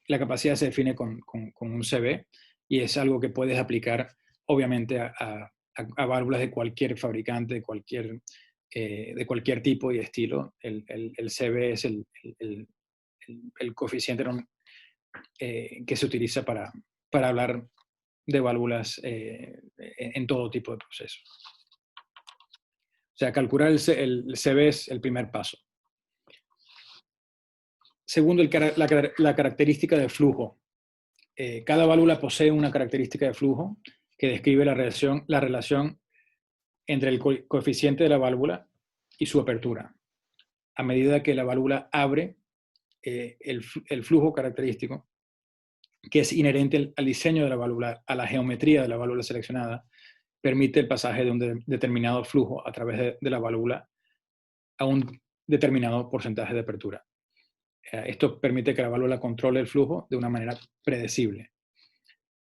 S3: la capacidad se define con un CB y es algo que puedes aplicar obviamente a válvulas de cualquier fabricante, de cualquier tipo y estilo. El CB es el coeficiente que se utiliza para hablar de válvulas en todo tipo de procesos. O sea, calcular el CB es el primer paso. Segundo, la característica de flujo. Cada válvula posee una característica de flujo que describe la relación entre el coeficiente de la válvula y su apertura. A medida que la válvula abre, el flujo característico, que es inherente al diseño de la válvula, a la geometría de la válvula seleccionada, permite el pasaje de un determinado flujo a través de la válvula a un determinado porcentaje de apertura. Esto permite que la válvula controle el flujo de una manera predecible.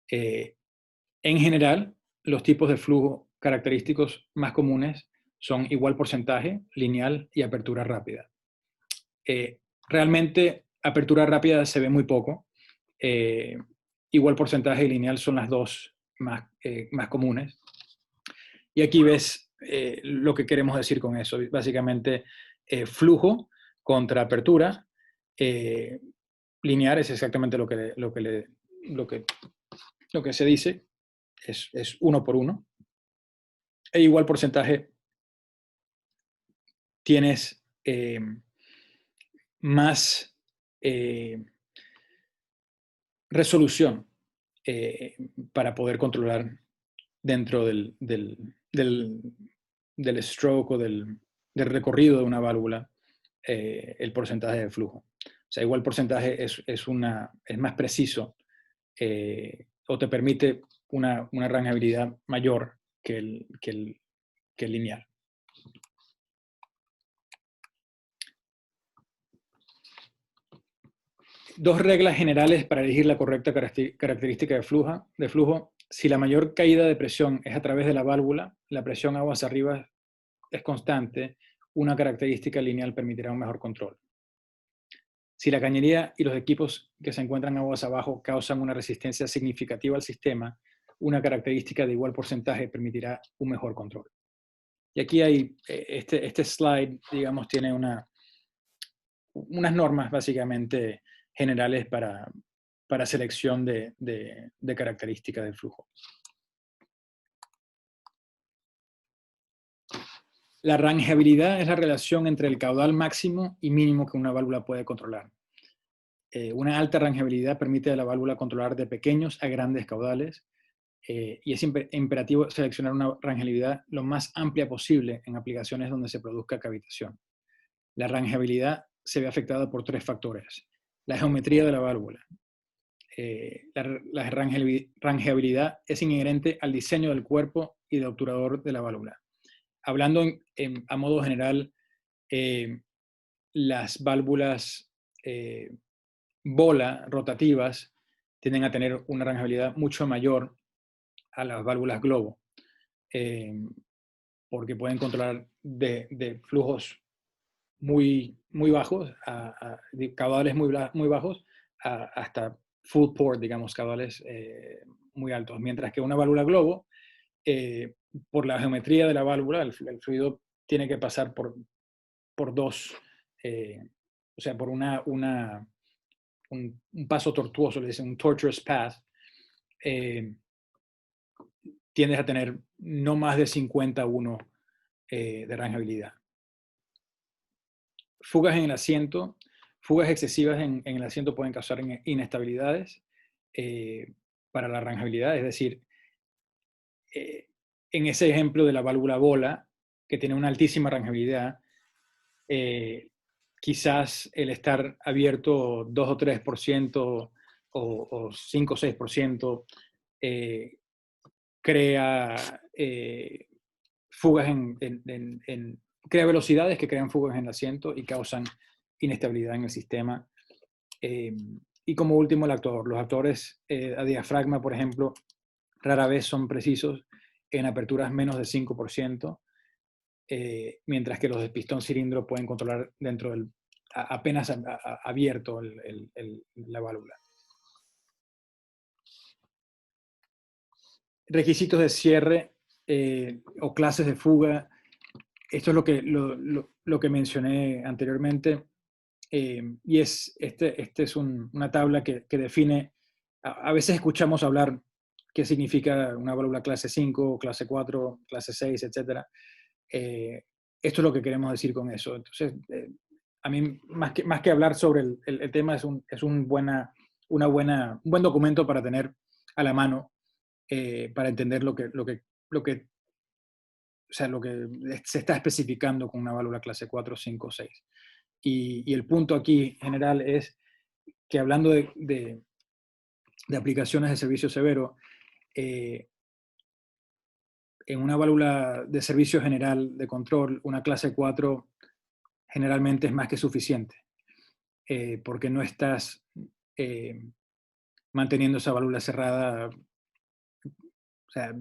S3: En general, los tipos de flujo característicos más comunes son igual porcentaje, lineal y apertura rápida. Realmente, apertura rápida se ve muy poco. Igual porcentaje y lineal son las dos más comunes. Y aquí ves lo que queremos decir con eso. Básicamente, flujo contra apertura. Lineal es exactamente lo que se dice. Es 1 por 1. E igual porcentaje tienes más resolución para poder controlar dentro del stroke o del recorrido de una válvula el porcentaje de flujo. O sea, igual porcentaje es más preciso o te permite una rangeabilidad mayor que el lineal. Dos reglas generales para elegir la correcta característica de flujo. Si la mayor caída de presión es a través de la válvula, la presión aguas arriba es constante, una característica lineal permitirá un mejor control. Si la cañería y los equipos que se encuentran aguas abajo causan una resistencia significativa al sistema, una característica de igual porcentaje permitirá un mejor control. Y aquí hay, este slide, digamos, tiene unas normas básicamente generales para selección de características del flujo. La rangeabilidad es la relación entre el caudal máximo y mínimo que una válvula puede controlar. Una alta rangeabilidad permite a la válvula controlar de pequeños a grandes caudales y es imperativo seleccionar una rangeabilidad lo más amplia posible en aplicaciones donde se produzca cavitación. La rangeabilidad se ve afectada por 3 factores. La geometría de la válvula. La rangeabilidad es inherente al diseño del cuerpo y del obturador de la válvula. Hablando a modo general, las válvulas bola rotativas tienden a tener una rangeabilidad mucho mayor a las válvulas globo, porque pueden controlar de flujos muy bajos, de caudales muy bajos, hasta full port, digamos, caudales muy altos. Mientras que una válvula globo, por la geometría de la válvula, el fluido tiene que pasar por dos, o sea, por un paso tortuoso, le dicen un tortuous path, tiendes a tener no más de 51 de rangeabilidad. Fugas en el asiento. Fugas excesivas en el asiento pueden causar inestabilidades para la rangeabilidad. Es decir, en ese ejemplo de la válvula bola, que tiene una altísima rangeabilidad, quizás el estar abierto 2 o 3% o 5 o 6% crea fugas crea velocidades que crean fugas en el asiento y causan inestabilidad en el sistema. Y como último, el actuador. Los actuadores a diafragma, por ejemplo, rara vez son precisos en aperturas menos de 5%, mientras que los de pistón cilindro pueden controlar dentro del apenas abierto la válvula. Requisitos de cierre o clases de fuga. Esto es lo que mencioné anteriormente, y este es una tabla que define, a veces escuchamos hablar qué significa una válvula clase 5, clase 4, clase 6, etc. Esto es lo que queremos decir con eso. Entonces, a mí, más que hablar sobre el tema, es un buen documento para tener a la mano, para entender lo que se está especificando con una válvula clase 4, 5, 6. Y el punto aquí general es que, hablando de aplicaciones de servicio severo, en una válvula de servicio general de control, una clase 4 generalmente es más que suficiente, porque no estás manteniendo esa válvula cerrada, o sea,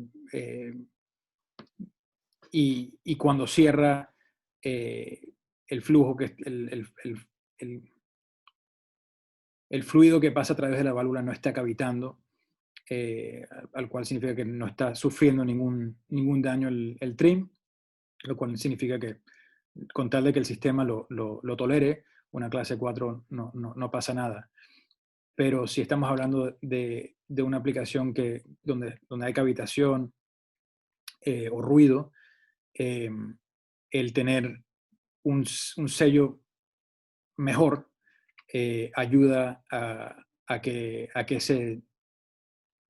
S3: y cuando cierra, el flujo, el fluido que pasa a través de la válvula no está cavitando, al cual significa que no está sufriendo ningún daño el trim, lo cual significa que con tal de que el sistema lo tolere, una clase 4 no pasa nada. Pero si estamos hablando de una aplicación donde hay cavitación o ruido, el tener un sello mejor ayuda a que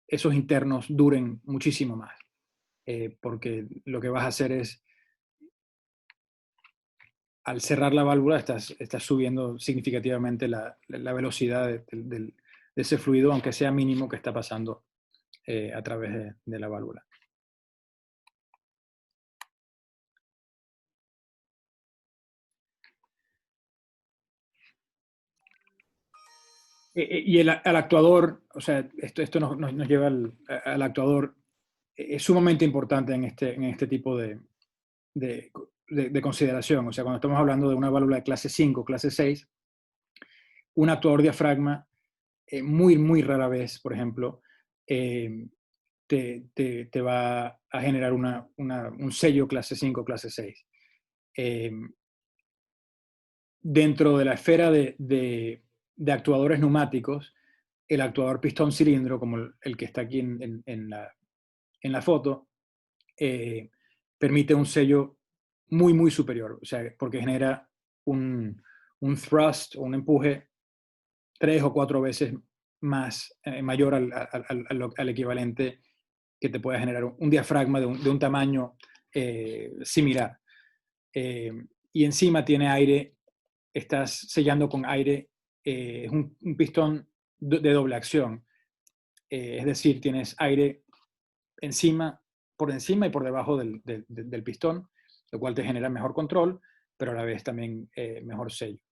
S3: esos internos duren muchísimo más. Porque lo que vas a hacer es, al cerrar la válvula, estás subiendo significativamente la velocidad de ese fluido, aunque sea mínimo, que está pasando a través de la válvula. Y al actuador, o sea, esto nos lleva al actuador, es sumamente importante en este tipo de consideración. O sea, cuando estamos hablando de una válvula de clase 5, clase 6, un actuador diafragma, muy, muy rara vez, por ejemplo, te va a generar un sello clase 5, clase 6. Dentro de la esfera de actuadores neumáticos, el actuador pistón cilindro, como el que está aquí en la foto, permite un sello muy, muy superior, o sea, porque genera un thrust o un empuje 3 o 4 veces más, mayor al equivalente que te puede generar un diafragma de un tamaño similar. Y encima tiene aire, estás sellando con aire, es un pistón de doble acción. Es decir, tienes aire por encima y por debajo del pistón, lo cual te genera mejor control, pero a la vez también mejor sello.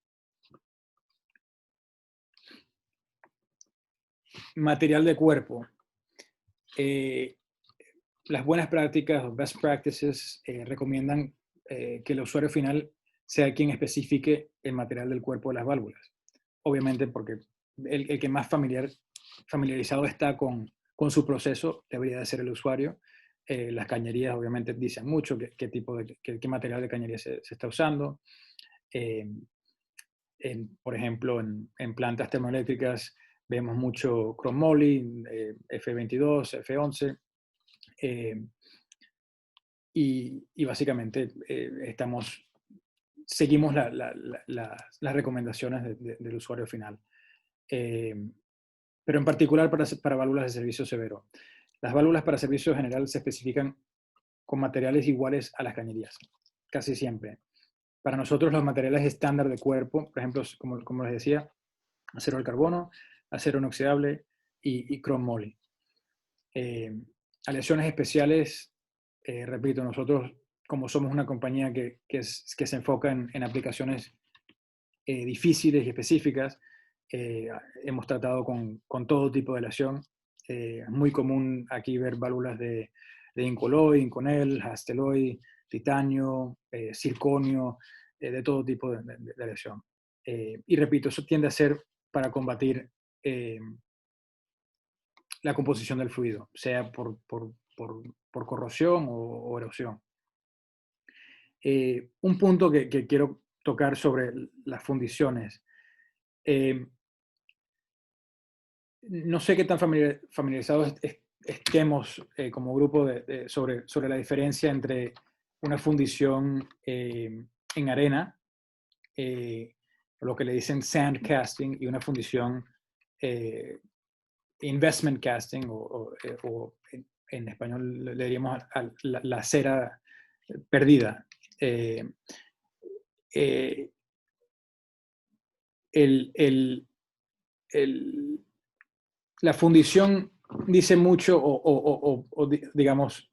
S3: Material de cuerpo. Las buenas prácticas, o best practices, recomiendan que el usuario final sea quien especifique el material del cuerpo de las válvulas. Obviamente porque el que más familiarizado está con su proceso debería de ser el usuario. Las cañerías obviamente dicen mucho qué material de cañería se está usando. Por ejemplo, en plantas termoeléctricas vemos mucho chromoly, F22, F11, y básicamente seguimos las recomendaciones del usuario final. Pero en particular para válvulas de servicio severo. Las válvulas para servicio general se especifican con materiales iguales a las cañerías, casi siempre. Para nosotros los materiales estándar de cuerpo, por ejemplo, como les decía, acero al carbono, acero inoxidable y chromoly. Aleaciones especiales, repito, nosotros como somos una compañía que se enfoca en aplicaciones difíciles y específicas, hemos tratado con todo tipo de aleación. Es muy común aquí ver válvulas de Incoloy, Inconel, Hastelloy, titanio, circonio, de todo tipo de aleación. Y repito, eso tiende a ser para combatir la composición del fluido, sea por corrosión o erosión. Un punto que quiero tocar sobre las fundiciones. No sé qué tan familiarizados estemos como grupo sobre la diferencia entre una fundición en arena, lo que le dicen sand casting, y una fundición investment casting, o en español le diríamos la cera perdida. La fundición dice mucho, digamos,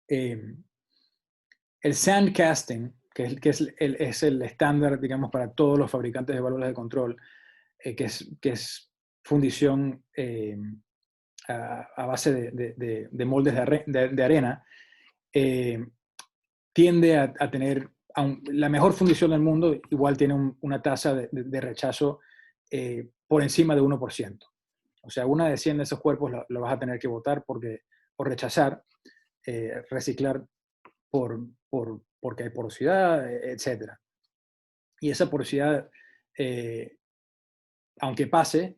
S3: El sand casting, que es el estándar, digamos, para todos los fabricantes de válvulas de control, que es fundición a base de moldes de arena, tiende a tener la mejor fundición del mundo, igual tiene una tasa de rechazo por encima de 1%. O sea, una de 100 de esos cuerpos lo vas a tener que botar o rechazar, reciclar porque hay porosidad, etc. Y esa porosidad, aunque pase,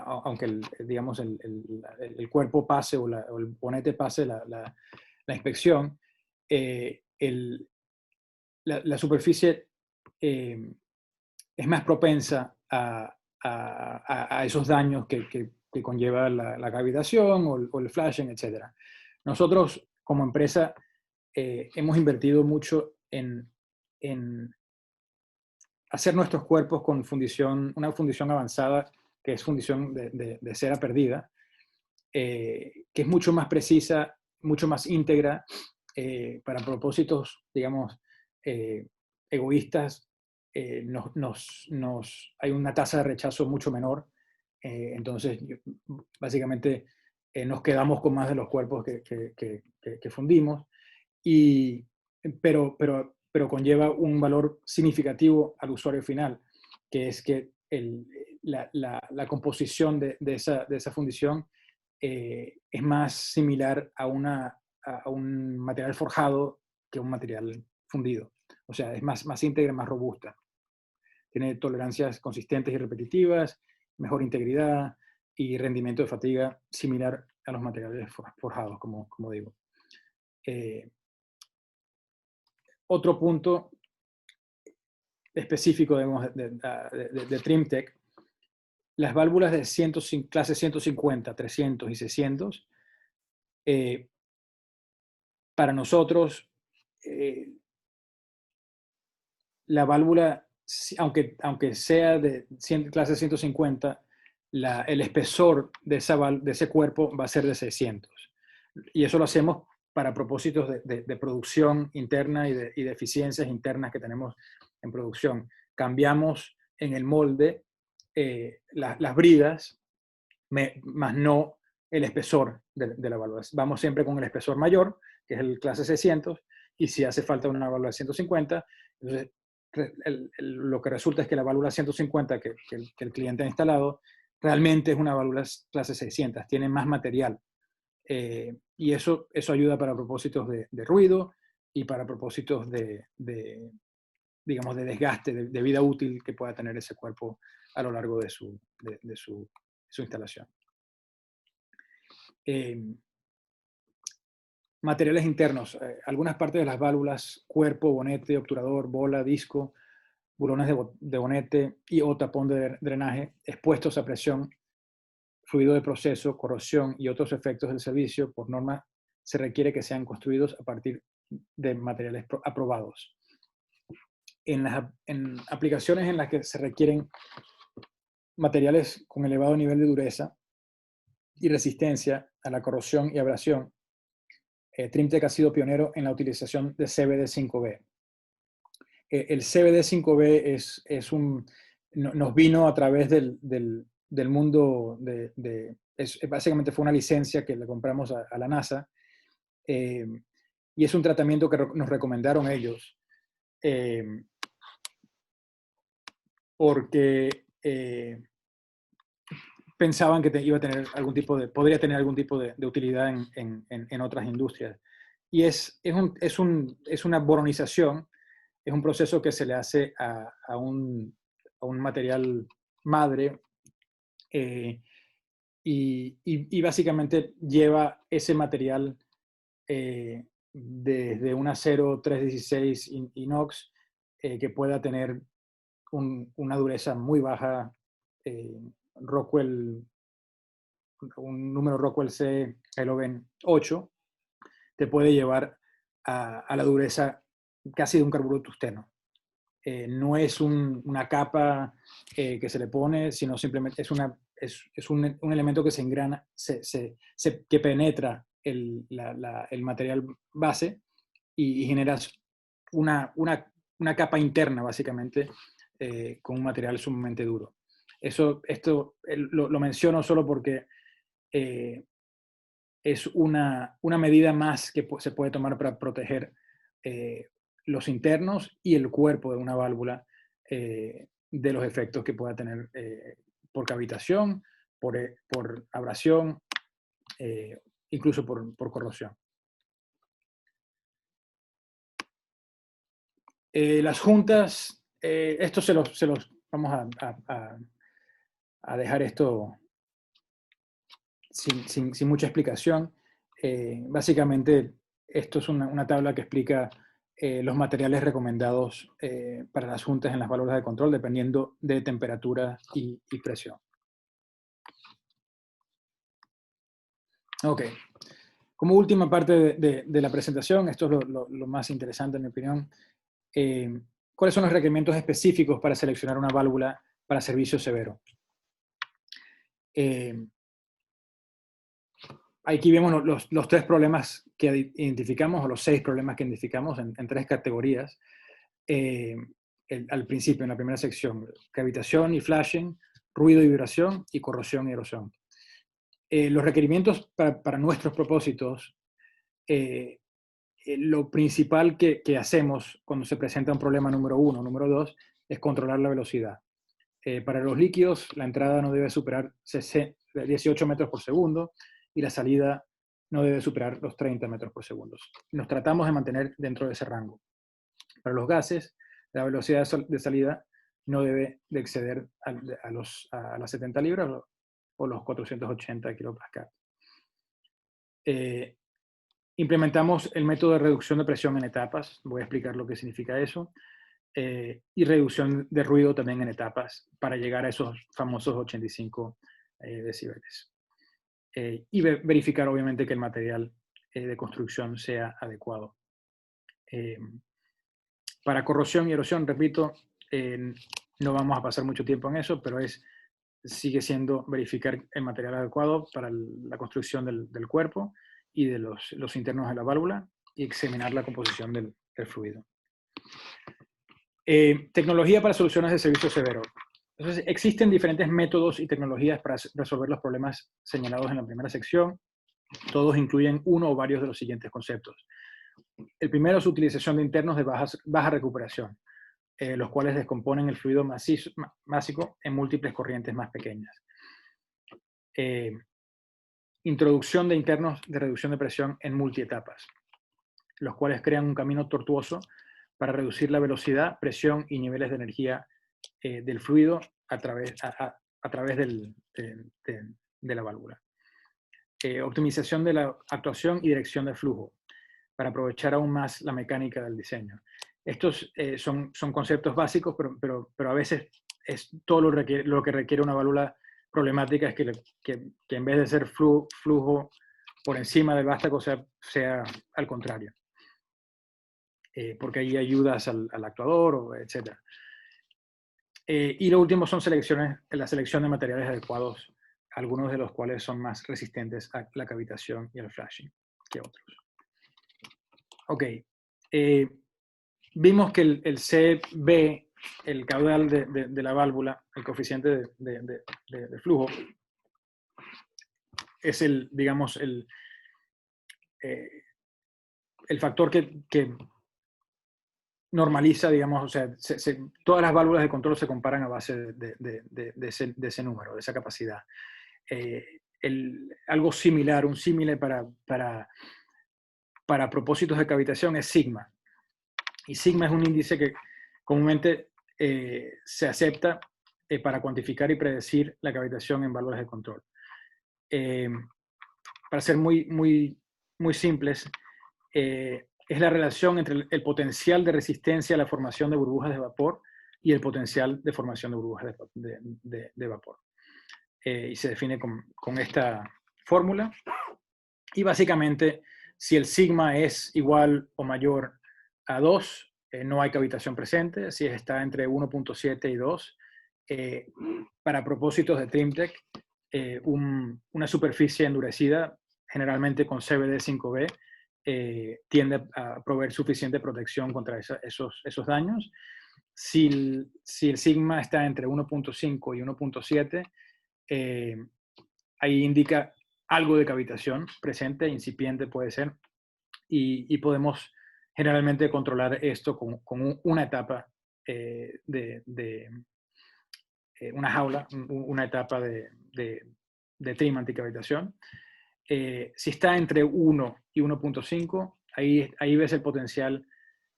S3: aunque digamos el cuerpo pase o el bonete pase la inspección, la superficie es más propensa a esos daños que conlleva la cavitación o el flashing, etc. Nosotros, como empresa, hemos invertido mucho en hacer nuestros cuerpos con una fundición avanzada, que es fundición de cera perdida, que es mucho más precisa, mucho más íntegra, para propósitos, digamos, egoístas. Hay una tasa de rechazo mucho menor, entonces básicamente nos quedamos con más de los cuerpos que fundimos, pero conlleva un valor significativo al usuario final, que es que la composición de esa fundición es más similar a un material forjado que un material fundido. O sea, es más íntegra, más robusta. Tiene tolerancias consistentes y repetitivas, mejor integridad y rendimiento de fatiga similar a los materiales forjados, como digo. Otro punto específico de TrimTech, las válvulas de clase 150, 300 y 600, para nosotros, la válvula, aunque sea de clase 150, el espesor de ese cuerpo va a ser de 600. Y eso lo hacemos para propósitos de producción interna y de eficiencias internas que tenemos en producción. Cambiamos en el molde las bridas, más no el espesor de la válvula. Vamos siempre con el espesor mayor, que es el clase 600, y si hace falta una válvula de 150, entonces lo que resulta es que la válvula 150 que el cliente ha instalado realmente es una válvula clase 600, tiene más material. Y eso ayuda para propósitos de ruido y para propósitos digamos, de desgaste, de vida útil que pueda tener ese cuerpo a lo largo de su instalación. Materiales internos. Algunas partes de las válvulas, cuerpo, bonete, obturador, bola, disco, bulones de bonete y o tapón de drenaje expuestos a presión, fluido de proceso, corrosión y otros efectos del servicio, por norma se requiere que sean construidos a partir de materiales aprobados. En aplicaciones en las que se requieren materiales con elevado nivel de dureza y resistencia a la corrosión y abrasión, TrimTech ha sido pionero en la utilización de CVD5B. El CVD5B nos vino a través del mundo básicamente fue una licencia que le compramos a la NASA, y es un tratamiento que nos recomendaron ellos, porque pensaban que podría tener algún tipo de utilidad en otras industrias. Y es una boronización, es un proceso que se le hace a un material madre, y básicamente lleva ese material desde un acero 316 inox que pueda tener una dureza muy baja, un número Rockwell C Elogen 8, te puede llevar a la dureza casi de un carburo tungsteno. No es una capa que se le pone, sino simplemente es un elemento que se engrana, que penetra el material base y generas una capa interna, básicamente, con un material sumamente duro. Esto lo menciono solo porque es una medida más que se puede tomar para proteger los internos y el cuerpo de una válvula de los efectos que pueda tener por cavitación, por abrasión, incluso por corrosión. Las juntas, esto se los vamos a dejar esto sin mucha explicación. Básicamente, esto es una tabla que explica los materiales recomendados para las juntas en las válvulas de control, dependiendo de temperatura y presión. Ok. Como última parte de la presentación, esto es lo más interesante en mi opinión. ¿Cuáles son los requerimientos específicos para seleccionar una válvula para servicio severo? Aquí vemos los 3 problemas que identificamos, o los 6 problemas que identificamos en 3 categorías. Al principio, en la primera sección, cavitación y flashing, ruido y vibración, y corrosión y erosión. Los requerimientos para nuestros propósitos, lo principal que hacemos cuando se presenta un problema número 1, número 2, es controlar la velocidad. Para los líquidos, la entrada no debe superar 18 metros por segundo y la salida no debe superar los 30 metros por segundo. Nos tratamos de mantener dentro de ese rango. Para los gases, la velocidad de salida no debe de exceder a las 70 libras o los 480 kilopascal. Implementamos el método de reducción de presión en etapas. Voy a explicar lo que significa eso. Y reducción de ruido también en etapas para llegar a esos famosos 85 decibeles. Y verificar obviamente que el material de construcción sea adecuado. Para corrosión y erosión, repito, no vamos a pasar mucho tiempo en eso, pero sigue siendo verificar el material adecuado para la construcción del cuerpo y de los internos de la válvula y examinar la composición del fluido. Tecnología para soluciones de servicio severo. Entonces, existen diferentes métodos y tecnologías para resolver los problemas señalados en la primera sección. Todos incluyen uno o varios de los siguientes conceptos. El primero es utilización de internos de baja recuperación, los cuales descomponen el fluido másico en múltiples corrientes más pequeñas. Introducción de internos de reducción de presión en multietapas, los cuales crean un camino tortuoso para reducir la velocidad, presión y niveles de energía del fluido a través de la válvula. Optimización de la actuación y dirección del flujo, para aprovechar aún más la mecánica del diseño. Estos son conceptos básicos, pero a veces es todo lo que requiere una válvula problemática, es que en vez de ser flujo por encima del vástago sea al contrario. Porque ahí ayudas al actuador, etc. Y lo último son la selección de materiales adecuados, algunos de los cuales son más resistentes a la cavitación y al flashing que otros. Ok. Vimos que el CB, el caudal de la válvula, el coeficiente de flujo, es el factor que normaliza, digamos, o sea, todas las válvulas de control se comparan a base de ese número, de esa capacidad. Algo similar, un símile para propósitos de cavitación es sigma. Y sigma es un índice que comúnmente se acepta para cuantificar y predecir la cavitación en válvulas de control. Para ser muy simples, es la relación entre el potencial de resistencia a la formación de burbujas de vapor y el potencial de formación de burbujas de vapor. Y se define con esta fórmula. Y básicamente, si el sigma es igual o mayor a 2, no hay cavitación presente. Si está entre 1.7 y 2, para propósitos de TrimTech, una superficie endurecida generalmente con CBD5B, tiende a proveer suficiente protección contra esos daños. Si el sigma está entre 1.5 y 1.7, ahí indica algo de cavitación presente, incipiente puede ser, y podemos generalmente controlar esto con una etapa una jaula, una etapa de trim anticavitación. Si está entre 1 y 1.5, ahí ves el potencial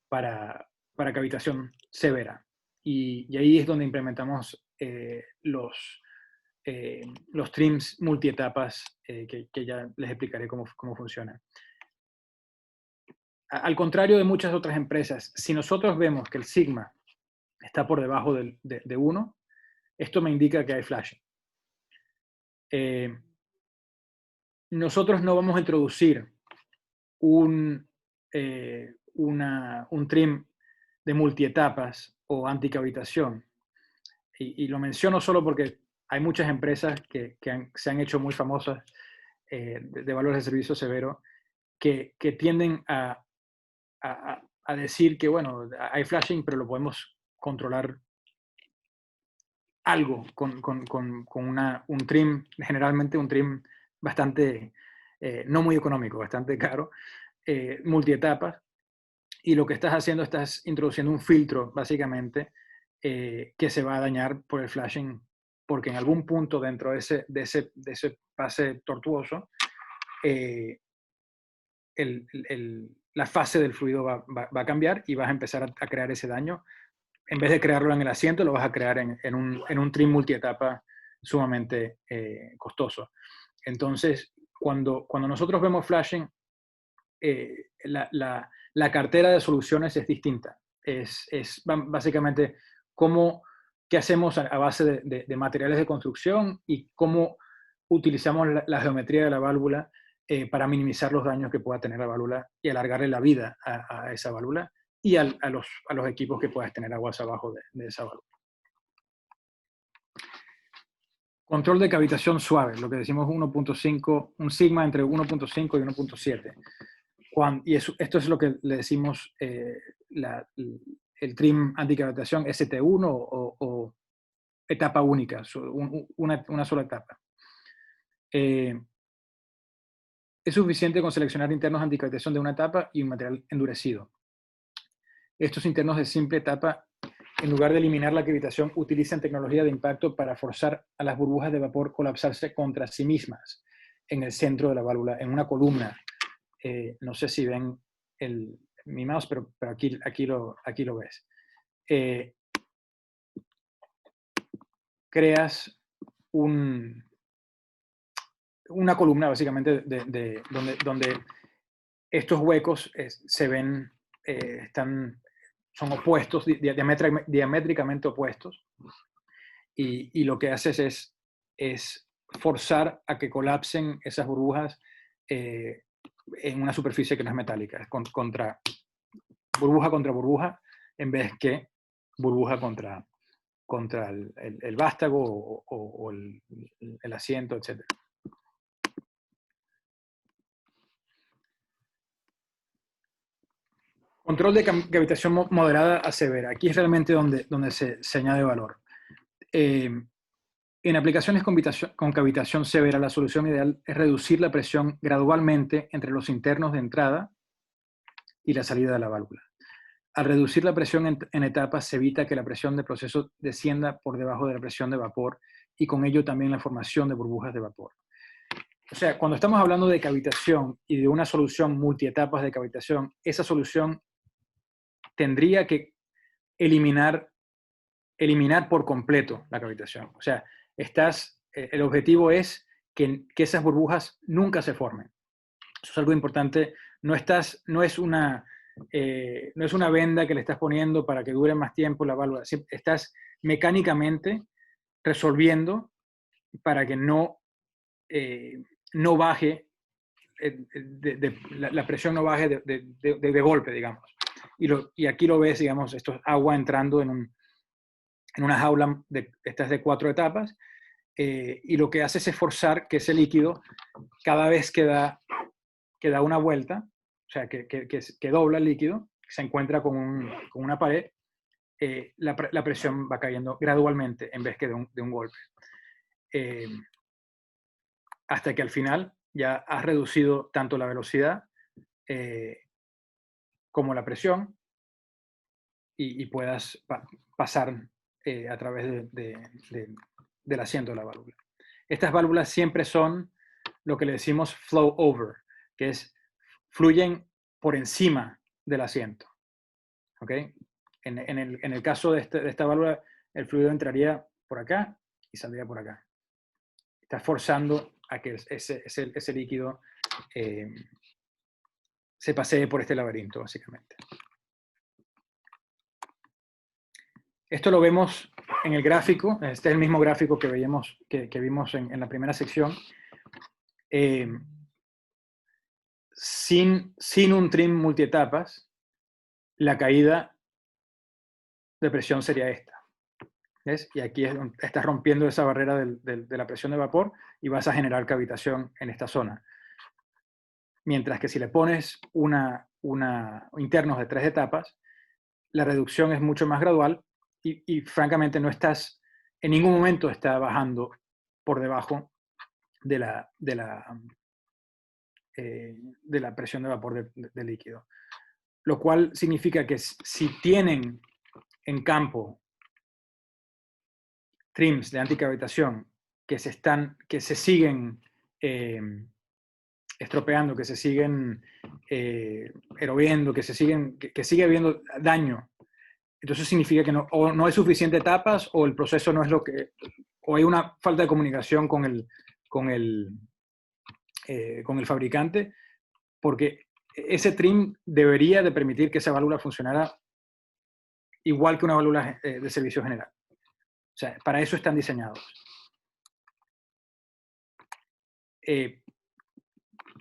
S3: para cavitación severa. Y ahí es donde implementamos los trims multietapas que ya les explicaré cómo funcionan. Al contrario de muchas otras empresas, si nosotros vemos que el sigma está por debajo de 1, esto me indica que hay flashing. Nosotros no vamos a introducir un trim de multietapas o anticavitación. Y lo menciono solo porque hay muchas empresas que se han hecho muy famosas de valores de servicio severo que tienden a decir que, bueno, hay flashing, pero lo podemos controlar algo con un trim, generalmente un trim bastante, no muy económico, bastante caro, multietapas, y lo que estás haciendo, estás introduciendo un filtro, básicamente, que se va a dañar por el flashing, porque en algún punto dentro de ese pase tortuoso, la fase del fluido va a cambiar y vas a empezar a crear ese daño. En vez de crearlo en el asiento, lo vas a crear en un trim multietapa sumamente costoso. Entonces, cuando nosotros vemos flashing, la cartera de soluciones es distinta. Es básicamente qué hacemos a base de materiales de construcción y cómo utilizamos la geometría de la válvula para minimizar los daños que pueda tener la válvula y alargarle la vida a esa válvula y a los equipos que puedas tener aguas abajo de esa válvula. Control de cavitación suave, lo que decimos 1.5, un sigma entre 1.5 y 1.7. Esto es lo que le decimos el trim anticavitación ST1 o etapa única, una sola etapa. Es suficiente con seleccionar internos anticavitación de una etapa y un material endurecido. Estos internos de simple etapa, en lugar de eliminar la cavitación, utilizan tecnología de impacto para forzar a las burbujas de vapor colapsarse contra sí mismas en el centro de la válvula, en una columna. No sé si ven mi mouse, pero aquí lo ves. Creas una columna, básicamente, donde estos huecos se ven, son opuestos, diamétricamente opuestos, y lo que haces es forzar a que colapsen esas burbujas en una superficie que no es metálica, burbuja contra burbuja, en vez que burbuja contra el vástago o el asiento, etc. Control de cavitación moderada a severa. Aquí es realmente donde se añade valor. En aplicaciones con cavitación severa, la solución ideal es reducir la presión gradualmente entre los internos de entrada y la salida de la válvula. Al reducir la presión en etapas, se evita que la presión de proceso descienda por debajo de la presión de vapor y con ello también la formación de burbujas de vapor. O sea, cuando estamos hablando de cavitación y de una solución multietapas de cavitación, esa solución tendría que eliminar por completo la cavitación. O sea, el objetivo es que esas burbujas nunca se formen. Eso es algo importante. No es una venda que le estás poniendo para que dure más tiempo la válvula. Estás mecánicamente resolviendo para que no baje, la presión no baje de golpe, digamos. Y aquí lo ves, digamos, esto es agua entrando en una jaula estas de 4 etapas, y lo que hace es forzar que ese líquido, cada vez que da una vuelta, o sea, que dobla el líquido, se encuentra con una pared, la presión va cayendo gradualmente en vez que de un golpe. Hasta que al final ya has reducido tanto la velocidad como la presión y puedas pasar a través del asiento de la válvula. Estas válvulas siempre son lo que le decimos flow over, que es fluyen por encima del asiento. ¿Ok? En el caso de esta válvula, el fluido entraría por acá y saldría por acá. Está forzando a que ese líquido se pasee por este laberinto, básicamente. Esto lo vemos en el gráfico. Este es el mismo gráfico que vimos en la primera sección. Sin un trim multietapas, la caída de presión sería esta. ¿Ves? Y aquí es donde estás rompiendo esa barrera de la presión de vapor y vas a generar cavitación en esta zona. Mientras que si le pones internos de 3 etapas, la reducción es mucho más gradual y francamente en ningún momento está bajando por debajo de la presión de vapor del líquido. Lo cual significa que si tienen en campo trims de anticavitación que se siguen estropeando, que se siguen erodiendo, que sigue habiendo daño, entonces significa que no hay suficiente etapas o el proceso no es o hay una falta de comunicación con el fabricante, porque ese trim debería de permitir que esa válvula funcionara igual que una válvula de servicio general. O sea, para eso están diseñados.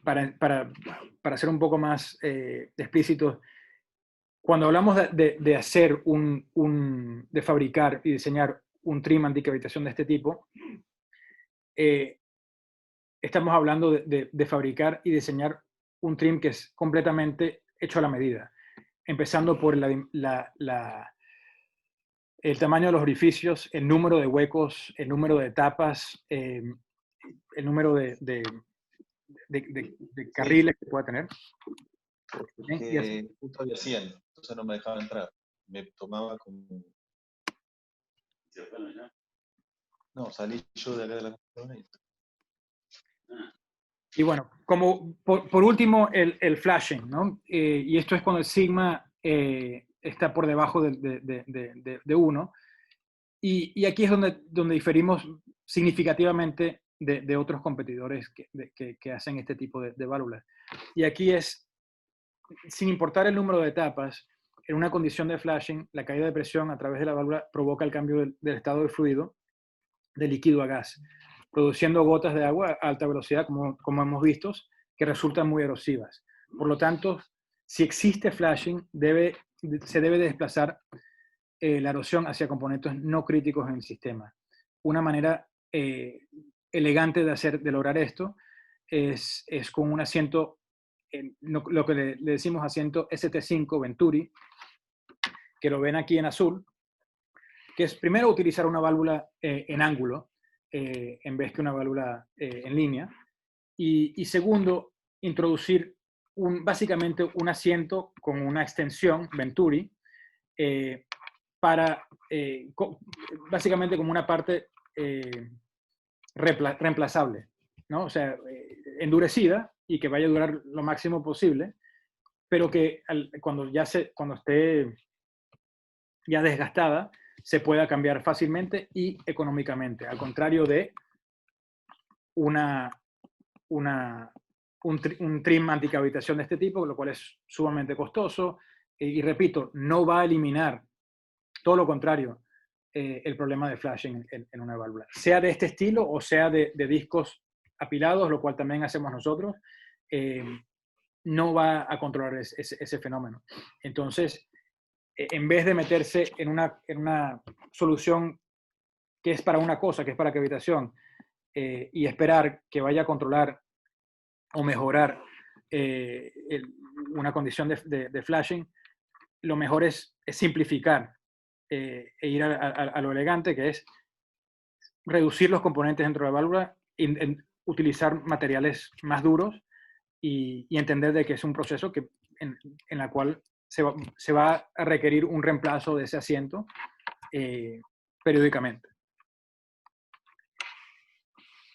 S3: Para ser un poco más explícitos, cuando hablamos de fabricar y diseñar un trim anticavitación de este tipo, estamos hablando de fabricar y diseñar un trim que es completamente hecho a la medida, empezando por el tamaño de los orificios, el número de huecos, el número de etapas, el número de carriles que pueda tener.
S4: Porque justo había 100, entonces no me dejaba entrar. Me tomaba como... No, salí yo de acá de la computadora
S3: y bueno, como por último, el flashing, ¿no? Y esto es cuando el sigma está por debajo de 1. Y aquí es donde diferimos significativamente de otros competidores que hacen este tipo de válvulas. Y aquí es, sin importar el número de etapas, en una condición de flashing, la caída de presión a través de la válvula provoca el cambio del estado del fluido de líquido a gas, produciendo gotas de agua a alta velocidad, como hemos visto, que resultan muy erosivas. Por lo tanto, si existe flashing, se debe desplazar la erosión hacia componentes no críticos en el sistema. Una manera elegante de lograr esto es con un asiento, lo que le decimos asiento ST5 Venturi, que lo ven aquí en azul, que es primero utilizar una válvula en ángulo en vez que una válvula en línea, y segundo, introducir básicamente un asiento con una extensión Venturi básicamente como una parte reemplazable, ¿no? O sea, endurecida y que vaya a durar lo máximo posible, pero que cuando esté ya desgastada, se pueda cambiar fácilmente y económicamente, al contrario de un trim anticavitación de este tipo, lo cual es sumamente costoso y repito, no va a eliminar, todo lo contrario, el problema de flashing en una válvula, sea de este estilo o sea de discos apilados, lo cual también hacemos nosotros, no va a controlar ese fenómeno. Entonces, en vez de meterse en una solución que es para una cosa, que es para cavitación, y esperar que vaya a controlar o mejorar una condición de flashing, lo mejor es simplificar e ir a lo elegante, que es reducir los componentes dentro de la válvula, utilizar materiales más duros y entender de que es un proceso en la cual se va a requerir un reemplazo de ese asiento periódicamente.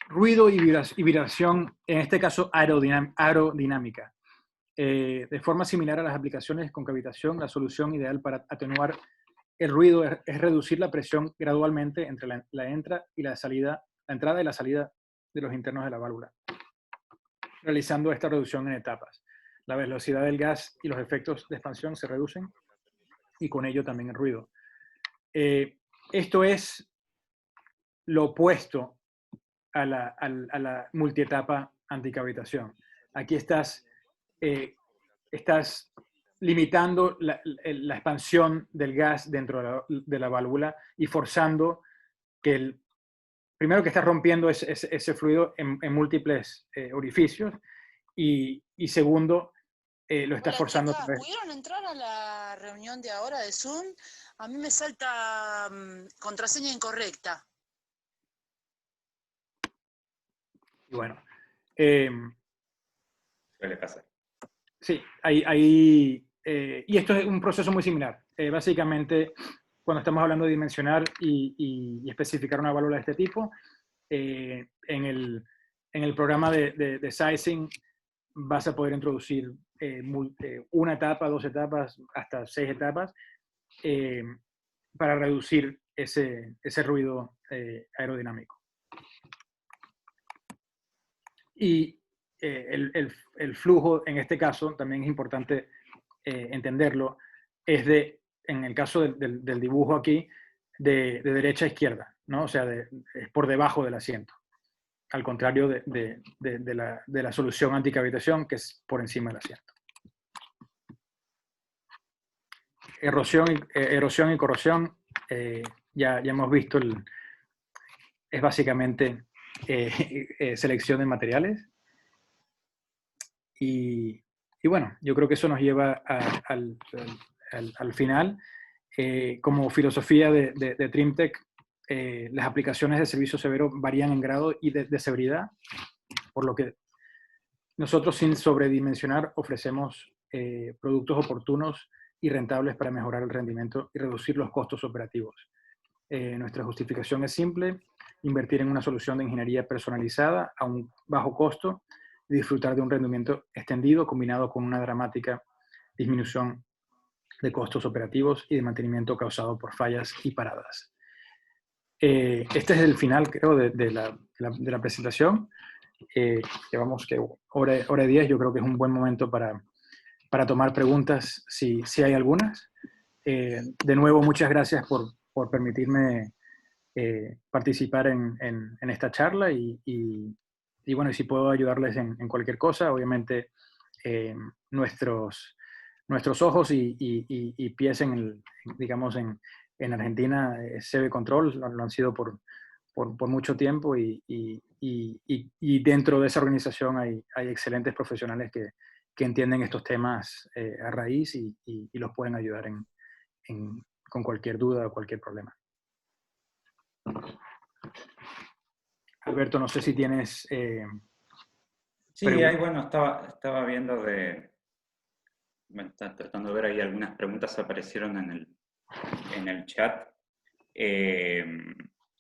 S3: Ruido y vibración, en este caso aerodinámica. De forma similar a las aplicaciones con cavitación, la solución ideal para atenuar el ruido es reducir la presión gradualmente entre la entrada y la salida de los internos de la válvula, realizando esta reducción en etapas. La velocidad del gas y los efectos de expansión se reducen y con ello también el ruido. Esto es lo opuesto a la multietapa anticavitación. Aquí estás limitando la expansión del gas dentro de la válvula y forzando que primero que estás rompiendo ese fluido en múltiples orificios y segundo, lo estás forzando.
S12: Chicas, ¿pudieron entrar a la reunión de ahora de Zoom? A mí me salta contraseña incorrecta.
S3: Y bueno.
S2: Suele pasar.
S3: Sí, y esto es un proceso muy similar. Básicamente, cuando estamos hablando de dimensionar y especificar una válvula de este tipo, en el programa de sizing vas a poder introducir una etapa, 2 etapas, hasta 6 etapas para reducir ese ruido aerodinámico. Y el flujo, en este caso, también es importante entenderlo, es en el caso del dibujo aquí, de derecha a izquierda, ¿no? O sea, es por debajo del asiento, al contrario de la solución anticavitación, que es por encima del asiento. Erosión y corrosión, ya hemos visto, es básicamente selección de materiales. Y bueno, yo creo que eso nos lleva al final. Como filosofía de Trimtech, las aplicaciones de servicio severo varían en grado y de severidad, por lo que nosotros, sin sobredimensionar, ofrecemos productos oportunos y rentables para mejorar el rendimiento y reducir los costos operativos. Nuestra justificación es simple: invertir en una solución de ingeniería personalizada a un bajo costo y disfrutar de un rendimiento extendido combinado con una dramática disminución de costos operativos y de mantenimiento causado por fallas y paradas. Este es el final, creo, de la presentación. Llevamos hora y 10, yo creo que es un buen momento para tomar preguntas, si hay algunas. De nuevo, muchas gracias por permitirme participar en esta charla y bueno, y si puedo ayudarles en cualquier cosa, obviamente nuestros ojos y pies digamos en Argentina, CB Control lo han sido por mucho tiempo y dentro de esa organización hay excelentes profesionales que entienden estos temas a raíz y los pueden ayudar con cualquier duda o cualquier problema. Alberto, no sé si tienes...
S2: sí, ahí, bueno, estaba viendo tratando de ver ahí algunas preguntas aparecieron en el chat.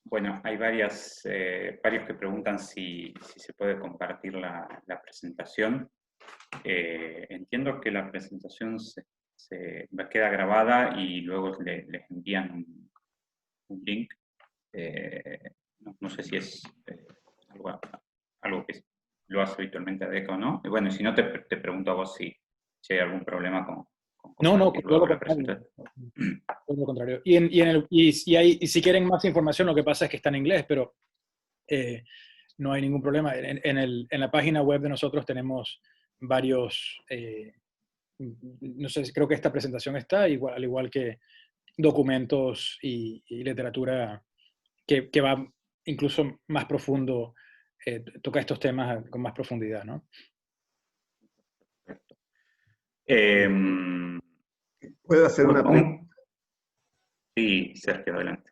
S2: Bueno, hay varios que preguntan si se puede compartir la presentación. Entiendo que la presentación queda grabada y luego les envían un link. No sé si es algo que lo hace habitualmente ADECA o no. Y bueno, si no, te pregunto a vos si hay algún problema con
S3: No, todo lo contrario. Y si quieren más información, lo que pasa es que está en inglés, pero no hay ningún problema. En la página web de nosotros tenemos varios, no sé, creo que esta presentación está, al igual que documentos y literatura que va incluso más profundo toca estos temas con más profundidad, ¿no?
S9: ¿Puedo hacer una pregunta?
S2: Sí, Sergio, adelante.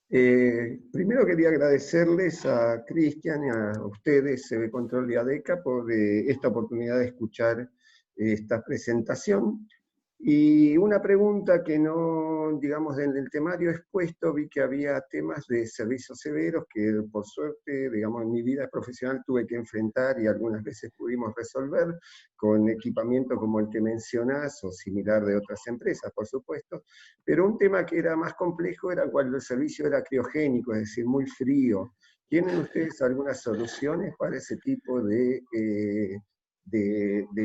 S9: Primero quería agradecerles a Cristian y a ustedes, CB Control y ADECA, por esta oportunidad de escuchar esta presentación. Y una pregunta que no, digamos, en el temario expuesto, vi que había temas de servicios severos que por suerte, digamos, en mi vida profesional tuve que enfrentar y algunas veces pudimos resolver con equipamiento como el que mencionás o similar de otras empresas, por supuesto. Pero un tema que era más complejo era cuando el servicio era criogénico, es decir, muy frío. ¿Tienen ustedes algunas soluciones para ese tipo de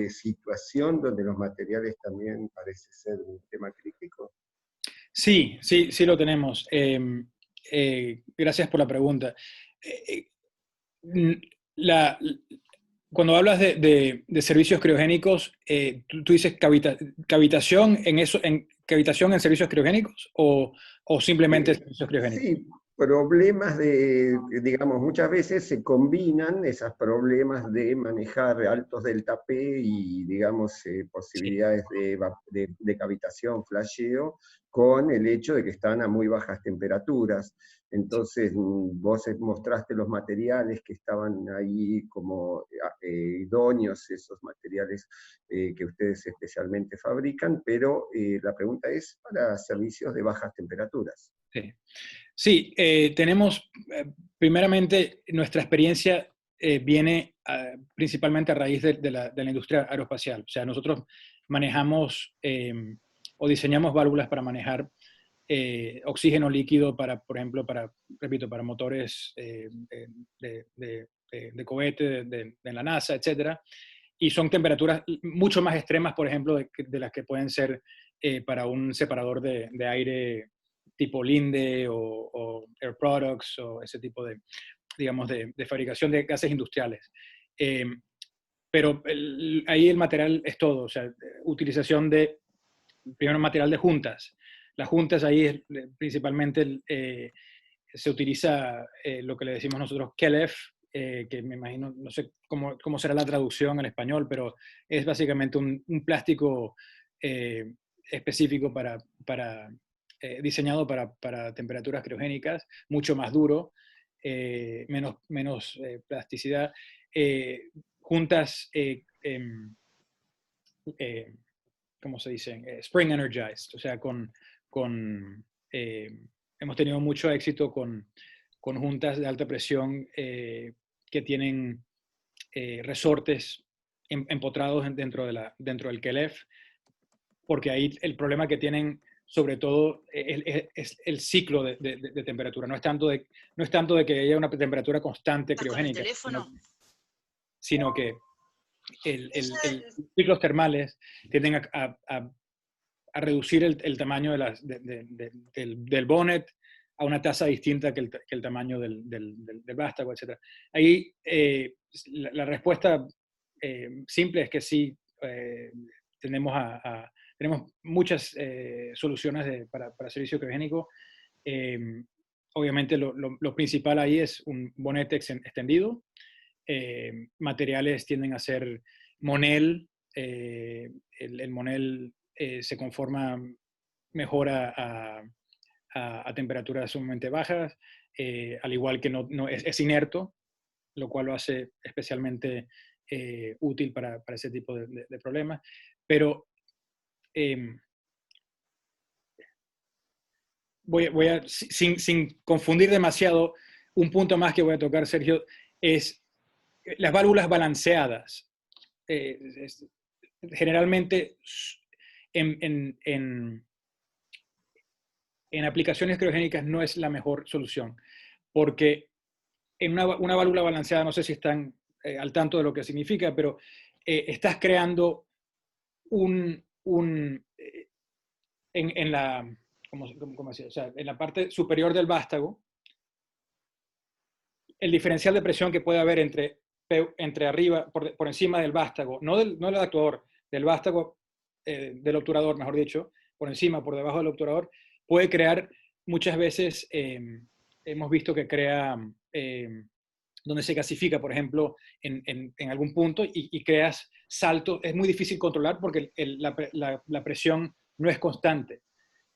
S9: situación donde los materiales también parece ser un tema crítico?
S3: Sí, sí, sí lo tenemos. Gracias por la pregunta. Cuando hablas de servicios criogénicos, ¿tú dices cavitación cavitación en servicios criogénicos o simplemente servicios criogénicos?
S9: Sí, problemas digamos, muchas veces se combinan esos problemas de manejar altos delta P y, digamos, posibilidades de cavitación, flasheo, con el hecho de que están a muy bajas temperaturas. Entonces, vos mostraste los materiales que estaban ahí como idóneos, esos materiales que ustedes especialmente fabrican, pero la pregunta es para servicios de bajas temperaturas.
S3: Sí, sí, tenemos, primeramente, nuestra experiencia viene principalmente a raíz de la industria aeroespacial. O sea, nosotros manejamos o diseñamos válvulas para manejar oxígeno líquido para, por ejemplo, repito, para motores de cohete de la NASA, etc. Y son temperaturas mucho más extremas, por ejemplo, de las que pueden ser para un separador de aire tipo Linde o Air Products o ese tipo de, digamos, de fabricación de gases industriales. Pero ahí el material es todo, o sea, utilización de, primero, material de juntas. Las juntas ahí principalmente se utiliza lo que le decimos nosotros KELEF, que me imagino, no sé cómo será la traducción al español, pero es básicamente un plástico específico diseñado para temperaturas criogénicas, mucho más duro, menos plasticidad. Juntas, ¿cómo se dicen? Spring energized, o sea, hemos tenido mucho éxito con juntas de alta presión que tienen resortes empotrados dentro del KELEF, porque ahí el problema que tienen sobre todo es el ciclo de temperatura. No es tanto de que haya una temperatura constante criogénica, sino que los ciclos termales tienden a reducir el tamaño del bonnet a una tasa distinta que el tamaño del vástago, etc. Ahí la respuesta simple es que sí, tenemos muchas soluciones para servicio criogénico. Obviamente lo principal ahí es un bonete extendido. Materiales tienden a ser Monel. El Monel se conforma mejor a temperaturas sumamente bajas, al igual que es inerto, lo cual lo hace especialmente útil para ese tipo de problemas. Pero sin confundir demasiado, un punto más que voy a tocar, Sergio, es las válvulas balanceadas. Generalmente en aplicaciones criogénicas no es la mejor solución, porque en una válvula balanceada, no sé si están al tanto de lo que significa, pero estás creando en la, ¿cómo decir? O sea, en la parte superior del vástago, el diferencial de presión que puede haber entre arriba, por encima del vástago, no del actuador, del vástago, del obturador, mejor dicho, por encima, por debajo del obturador, puede crear muchas veces, hemos visto que crea donde se gasifica, por ejemplo, en algún punto y creas saltos. Es muy difícil controlar porque la presión no es constante.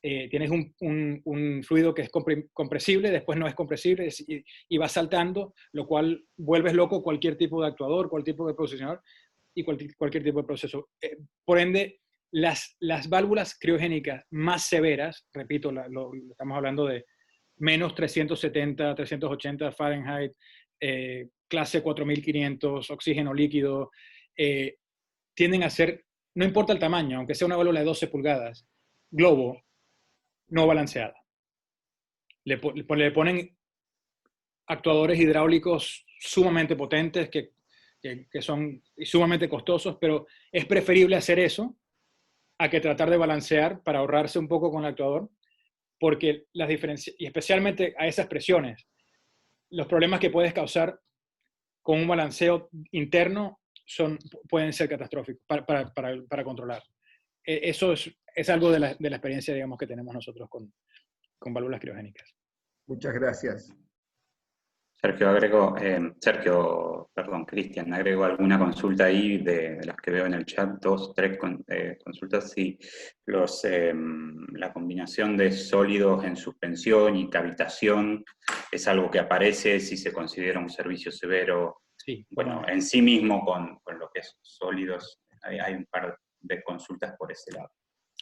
S3: Tienes un fluido que es compresible, después no es compresible y va saltando, lo cual vuelves loco cualquier tipo de actuador, cualquier tipo de procesador y cualquier tipo de proceso. Por ende, las válvulas criogénicas más severas, repito, estamos hablando de menos 370, 380 Fahrenheit, clase 4500, oxígeno líquido, tienden a ser, no importa el tamaño, aunque sea una válvula de 12 pulgadas, globo, no balanceada. Le ponen actuadores hidráulicos sumamente potentes que son sumamente costosos, pero es preferible hacer eso a que tratar de balancear para ahorrarse un poco con el actuador, porque las diferencias, y especialmente a esas presiones, los problemas que puedes causar con un balanceo interno pueden ser catastróficos para controlar. Eso es algo de la experiencia, digamos, que tenemos nosotros con válvulas criogénicas.
S9: Muchas gracias.
S2: Cristian, agrego alguna consulta ahí de las que veo en el chat, 2, 3 consultas. Sí, la combinación de sólidos en suspensión y cavitación es algo que aparece si se considera un servicio severo.
S3: Sí.
S2: Bueno, en sí mismo con lo que es sólidos, hay un par de consultas por ese lado.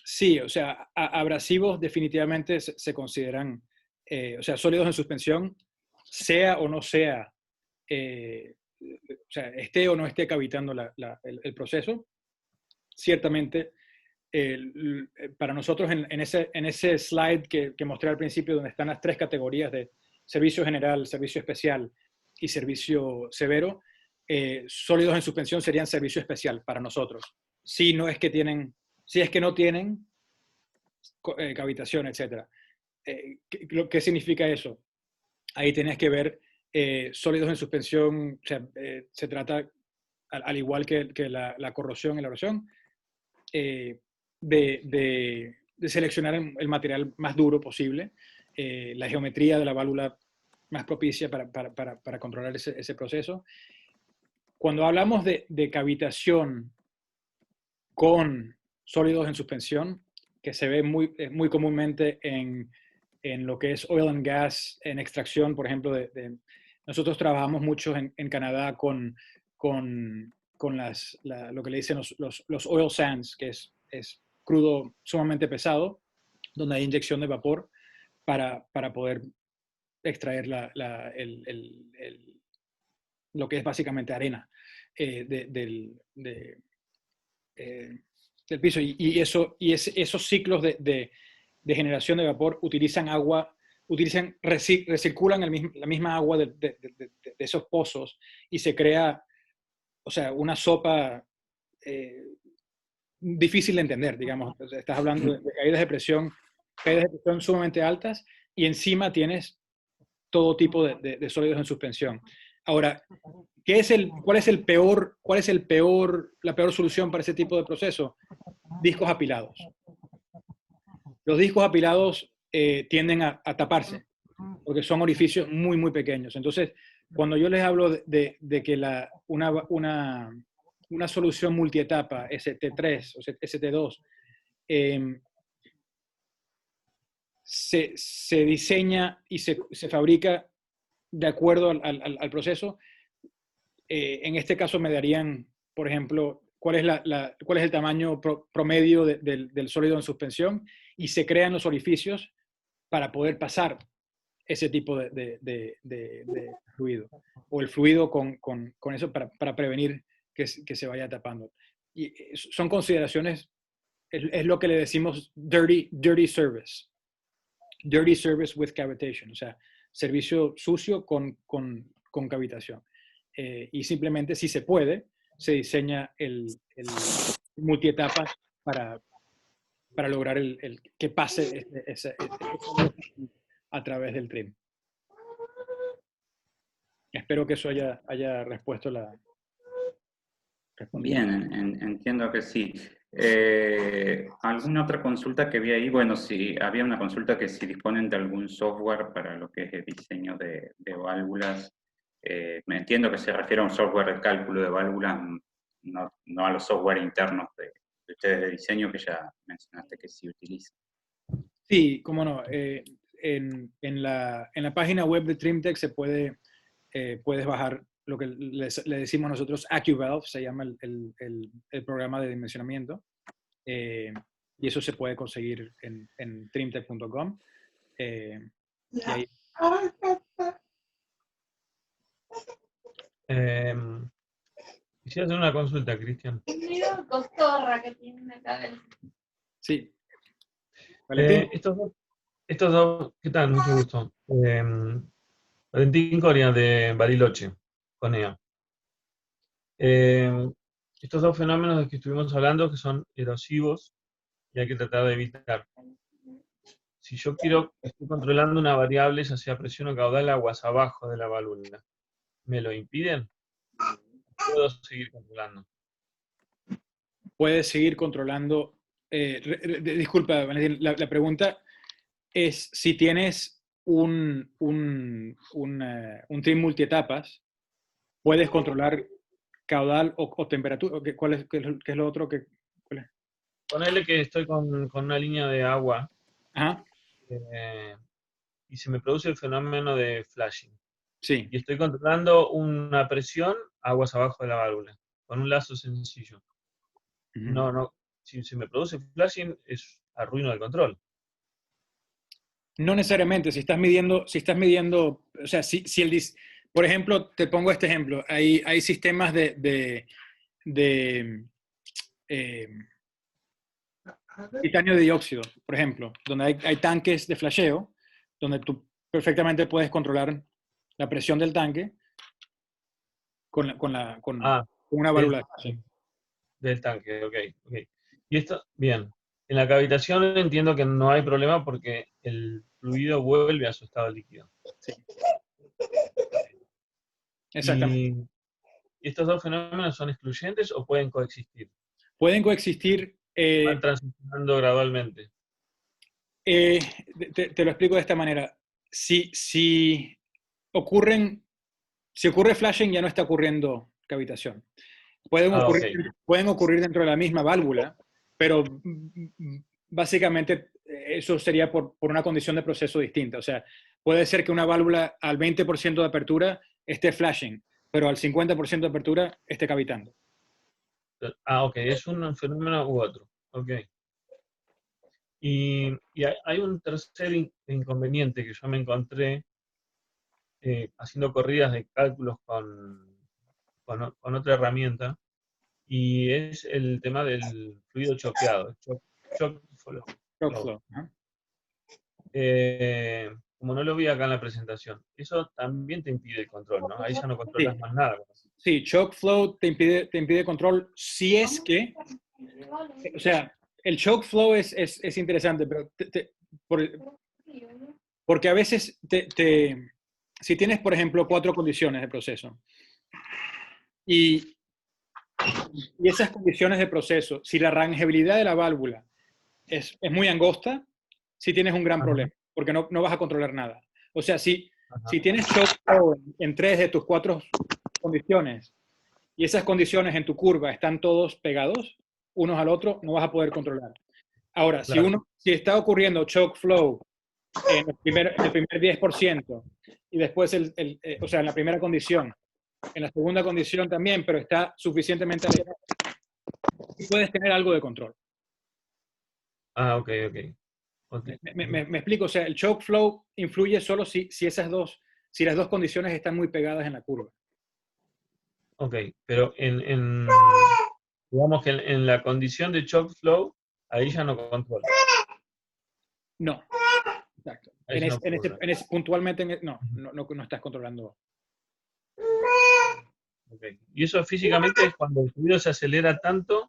S3: Sí, o sea, abrasivos definitivamente se consideran, o sea, sólidos en suspensión, sea o no sea, o sea, esté o no esté cavitando el proceso. Ciertamente, para nosotros en ese slide que mostré al principio, donde están las 3 categorías de servicio general, servicio especial y servicio severo, sólidos en suspensión serían servicio especial para nosotros. Si es que no tienen cavitación, etc. ¿Qué significa eso? Ahí tenés que ver sólidos en suspensión, o sea, se trata, al igual que la corrosión y la erosión, de seleccionar el material más duro posible, la geometría de la válvula más propicia para controlar ese proceso. Cuando hablamos de cavitación con sólidos en suspensión, que se ve muy comúnmente en lo que es oil and gas, en extracción, por ejemplo, nosotros trabajamos mucho en Canadá con lo que le dicen los oil sands, que es crudo sumamente pesado, donde hay inyección de vapor para poder extraer lo que es básicamente arena del piso. Y esos ciclos de generación de vapor utilizan agua, recirculan la misma agua de esos pozos y se crea, o sea, una sopa difícil de entender, digamos. Estás hablando de caídas de presión sumamente altas y encima tienes todo tipo de sólidos en suspensión. Ahora, ¿cuál es la peor solución para ese tipo de proceso? Discos apilados. Los discos apilados tienden a taparse, porque son orificios muy pequeños. Entonces, cuando yo les hablo de que una solución multietapa, ST3 o ST2, se diseña y se fabrica de acuerdo al proceso, en este caso me darían, por ejemplo, cuál es el tamaño promedio del sólido en suspensión, y se crean los orificios para poder pasar ese tipo de fluido, o el fluido con eso para prevenir que se vaya tapando. Y son consideraciones, es lo que le decimos dirty service. Dirty service with cavitation, o sea, servicio sucio con cavitación. Y simplemente, si se puede, se diseña el multietapa para lograr que pase a través del trim. Espero que eso haya respuesto la...
S2: Bien, entiendo que sí. ¿Alguna otra consulta que vi ahí? Bueno, sí, había una consulta que si disponen de algún software para lo que es el diseño de válvulas Me entiendo que se refiere a un software de cálculo de válvulas, no a los software internos de ustedes de diseño, que ya mencionaste que sí utilizan.
S3: Sí, cómo no. En la página web de TrimTech puedes bajar lo que le decimos nosotros AccuValve, se llama el programa de dimensionamiento. Y eso se puede conseguir en trimtech.com. Y ahí.
S8: Quisiera hacer una consulta, Cristian.
S11: Mira costorra que tiene en la cabeza.
S3: Sí. Valentín.
S8: Estos dos, ¿qué tal? Mucho gusto. Valentín Coria, de Bariloche, CONEA. Estos dos fenómenos de que estuvimos hablando, que son erosivos y hay que tratar de evitar. Si yo estoy controlando una variable, ya sea presión o caudal, aguas abajo de la válvula, ¿me lo impiden? ¿Puedo seguir controlando?
S3: Puedes seguir controlando. Disculpa, Valentín, la pregunta es si tienes un trim multietapas, puedes controlar caudal o temperatura. ¿Qué es lo otro? ¿Cuál es?
S8: Ponele que estoy con una línea de agua.
S3: Ajá.
S8: Y se me produce el fenómeno de flashing.
S3: Sí.
S8: Y estoy controlando una presión aguas abajo de la válvula, con un lazo sencillo. Si se me produce flashing, arruino el control.
S3: No necesariamente, si estás midiendo, o sea, por ejemplo, te pongo este ejemplo, hay sistemas de titanio de dióxido, por ejemplo, donde hay tanques de flasheo, donde tú perfectamente puedes controlar la presión del tanque con una válvula de flashing.
S8: Del tanque, ok. Y esto, bien. En la cavitación entiendo que no hay problema porque el fluido vuelve a su estado líquido.
S3: Sí. Exactamente.
S8: ¿Y estos dos fenómenos son excluyentes o pueden coexistir?
S3: Pueden coexistir.
S8: Van transicionando gradualmente.
S3: Te lo explico de esta manera. Si ocurre flashing, ya no está ocurriendo cavitación. Pueden ocurrir dentro de la misma válvula, pero básicamente eso sería por una condición de proceso distinta. O sea, puede ser que una válvula al 20% de apertura esté flashing, pero al 50% de apertura esté cavitando.
S8: Ok, es un fenómeno u otro. Ok. Y hay un tercer inconveniente que yo me encontré haciendo corridas de cálculos con otra herramienta, y es el tema del fluido choqueado, shock flow. Como no lo vi acá en la presentación, eso también te impide el control, ¿no? Ahí ya no controlas más nada.
S3: Sí, choke flow te impide control si es que, o sea, el choke flow es interesante, pero porque a veces si tienes, por ejemplo, 4 condiciones de proceso y esas condiciones de proceso, si la rangeabilidad de la válvula es muy angosta, sí tienes un gran problema, porque no vas a controlar nada. O sea, si tienes choke flow en 3 de tus 4 condiciones y esas condiciones en tu curva están todos pegados unos al otro, no vas a poder controlar. Ahora, claro, si está ocurriendo choke flow en el primer 10% y después, o sea, en la primera condición, en la segunda condición también, pero está suficientemente alejado, y puedes tener algo de control.
S8: Ok.
S3: Me explico, o sea, el choke flow influye solo si las dos condiciones están muy pegadas en la curva.
S8: Ok, pero digamos que en la condición de choke flow, ahí ya no controla.
S3: No, exacto. Puntualmente no estás controlando.
S8: Okay. Y eso físicamente es cuando el fluido se acelera tanto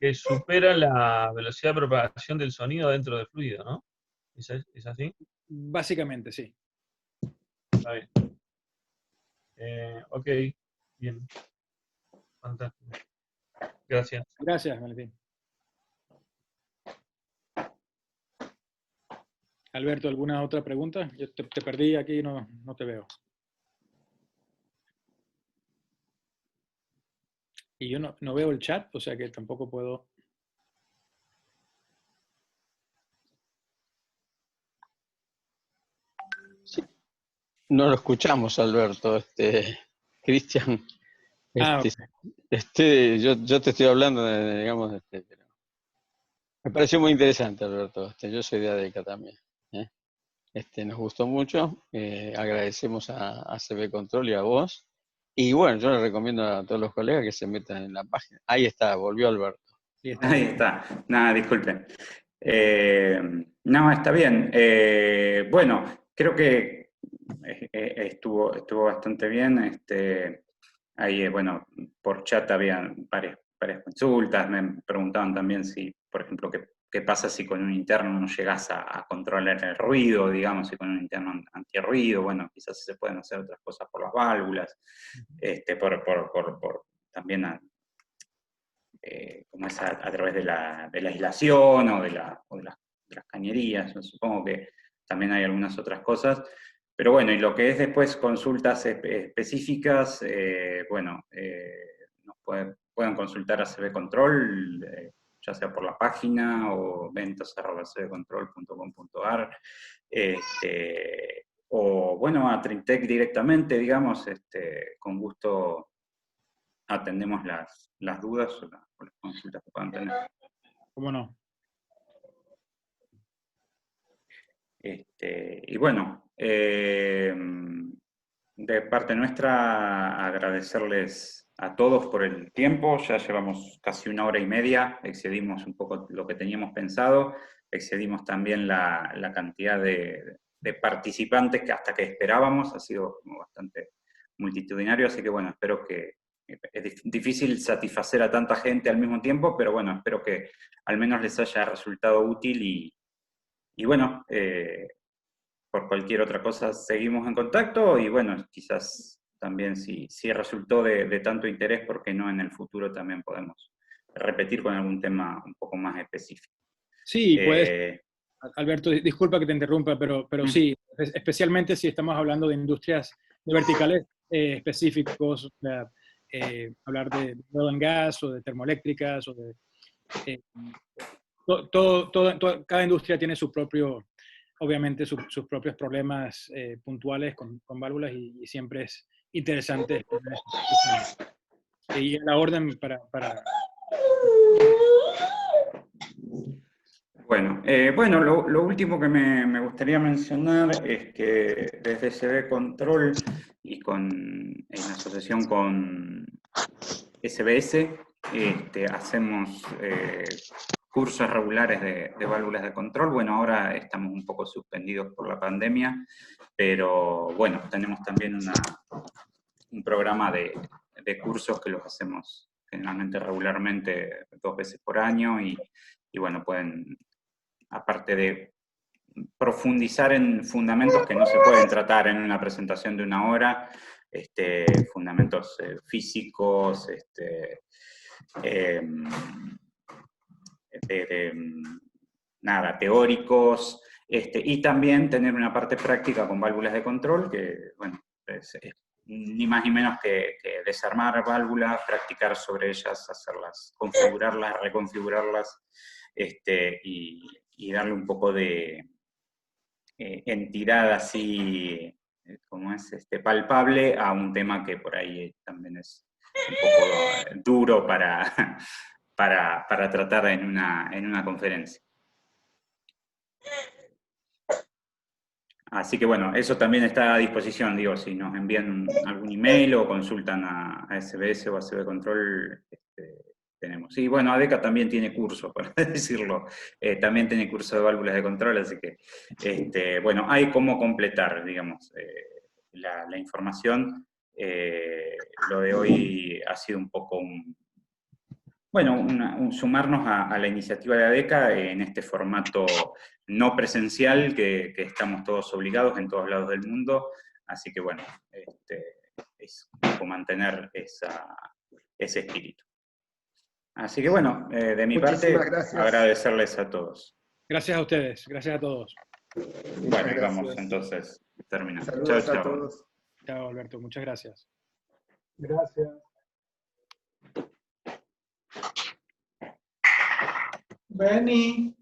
S8: que supera la velocidad de propagación del sonido dentro del fluido, ¿no? ¿Es así?
S3: Básicamente, sí.
S8: Está bien. Ok, bien. Fantástico. Gracias.
S3: Gracias, Valentín. Alberto, ¿alguna otra pregunta? Yo te perdí aquí y no te veo. Y yo no veo el chat, o sea que tampoco puedo...
S13: Sí. No lo escuchamos, Alberto. Cristian, yo te estoy hablando, digamos, pero me pareció muy interesante, Alberto. Yo soy de ADECA también. Nos gustó mucho. Agradecemos a CB Control y a vos. Y bueno, yo le recomiendo a todos los colegas que se metan en la página. Ahí está, volvió Alberto.
S2: Ahí está. Nada, disculpen. No, está bien. Bueno, creo que estuvo bastante bien. Ahí, bueno, por chat había varias consultas. Me preguntaban también si, por ejemplo, qué pasa si con un interno no llegas a controlar el ruido, digamos, si con un interno antirruido. Bueno, quizás se pueden hacer otras cosas por las válvulas, también como es a través de la aislación o de las cañerías. Yo supongo que también hay algunas otras cosas. Pero bueno, y lo que es después consultas específicas, bueno, nos pueden consultar a CB Control, ya sea por la página o ventas@cbcontrol.com.ar, o bueno, a Trintec directamente, digamos, con gusto atendemos las dudas o las consultas que puedan tener.
S3: ¿Cómo no?
S2: Y bueno, de parte nuestra, agradecerles a todos por el tiempo. Ya llevamos casi 1 hora y media, excedimos un poco lo que teníamos pensado, excedimos también la cantidad de participantes que hasta que esperábamos, ha sido como bastante multitudinario, así que bueno, espero que es difícil satisfacer a tanta gente al mismo tiempo, pero bueno, espero que al menos les haya resultado útil y bueno, por cualquier otra cosa seguimos en contacto y bueno, quizás también si resultó de tanto interés, ¿por qué no en el futuro también podemos repetir con algún tema un poco más específico?
S3: Sí, puedes. Alberto, disculpa que te interrumpa, pero sí, especialmente si estamos hablando de industrias de verticales específicos, hablar de oil and gas o de termoeléctricas o de... cada industria tiene su propio, obviamente sus propios problemas puntuales con válvulas y siempre es interesante. Y la orden para...
S2: Bueno, lo último que me gustaría mencionar es que desde CB Control y en asociación con SBS, hacemos cursos regulares de válvulas de control. Bueno, ahora estamos un poco suspendidos por la pandemia, pero bueno, tenemos también un programa de cursos que los hacemos generalmente regularmente 2 veces por año y bueno, pueden, aparte de profundizar en fundamentos que no se pueden tratar en una presentación de 1 hora, fundamentos físicos, teóricos, y también tener una parte práctica con válvulas de control, que bueno, es ni más ni menos que desarmar válvulas, practicar sobre ellas, hacerlas, configurarlas, reconfigurarlas, y darle un poco de entidad así, como es palpable, a un tema que por ahí también es un poco duro para tratar en una conferencia. Así que bueno, eso también está a disposición, digo, si nos envían algún email o consultan a SBS o a CB Control, tenemos. Y bueno, ADECA también tiene curso, para decirlo, también tiene curso de válvulas de control, así que, bueno, hay cómo completar, digamos, la información. Lo de hoy ha sido un poco un sumarnos a la iniciativa de ADECA en este formato no presencial que estamos todos obligados en todos lados del mundo, así que bueno, es como mantener ese espíritu. Así que bueno, de mi parte, agradecerles a todos.
S3: Gracias a ustedes, gracias a todos.
S2: Bueno, y vamos entonces terminando.
S9: Saludos
S2: Chao,
S9: a
S2: chao.
S9: todos.
S3: Chao, Alberto, muchas gracias.
S6: Gracias.
S14: Vení.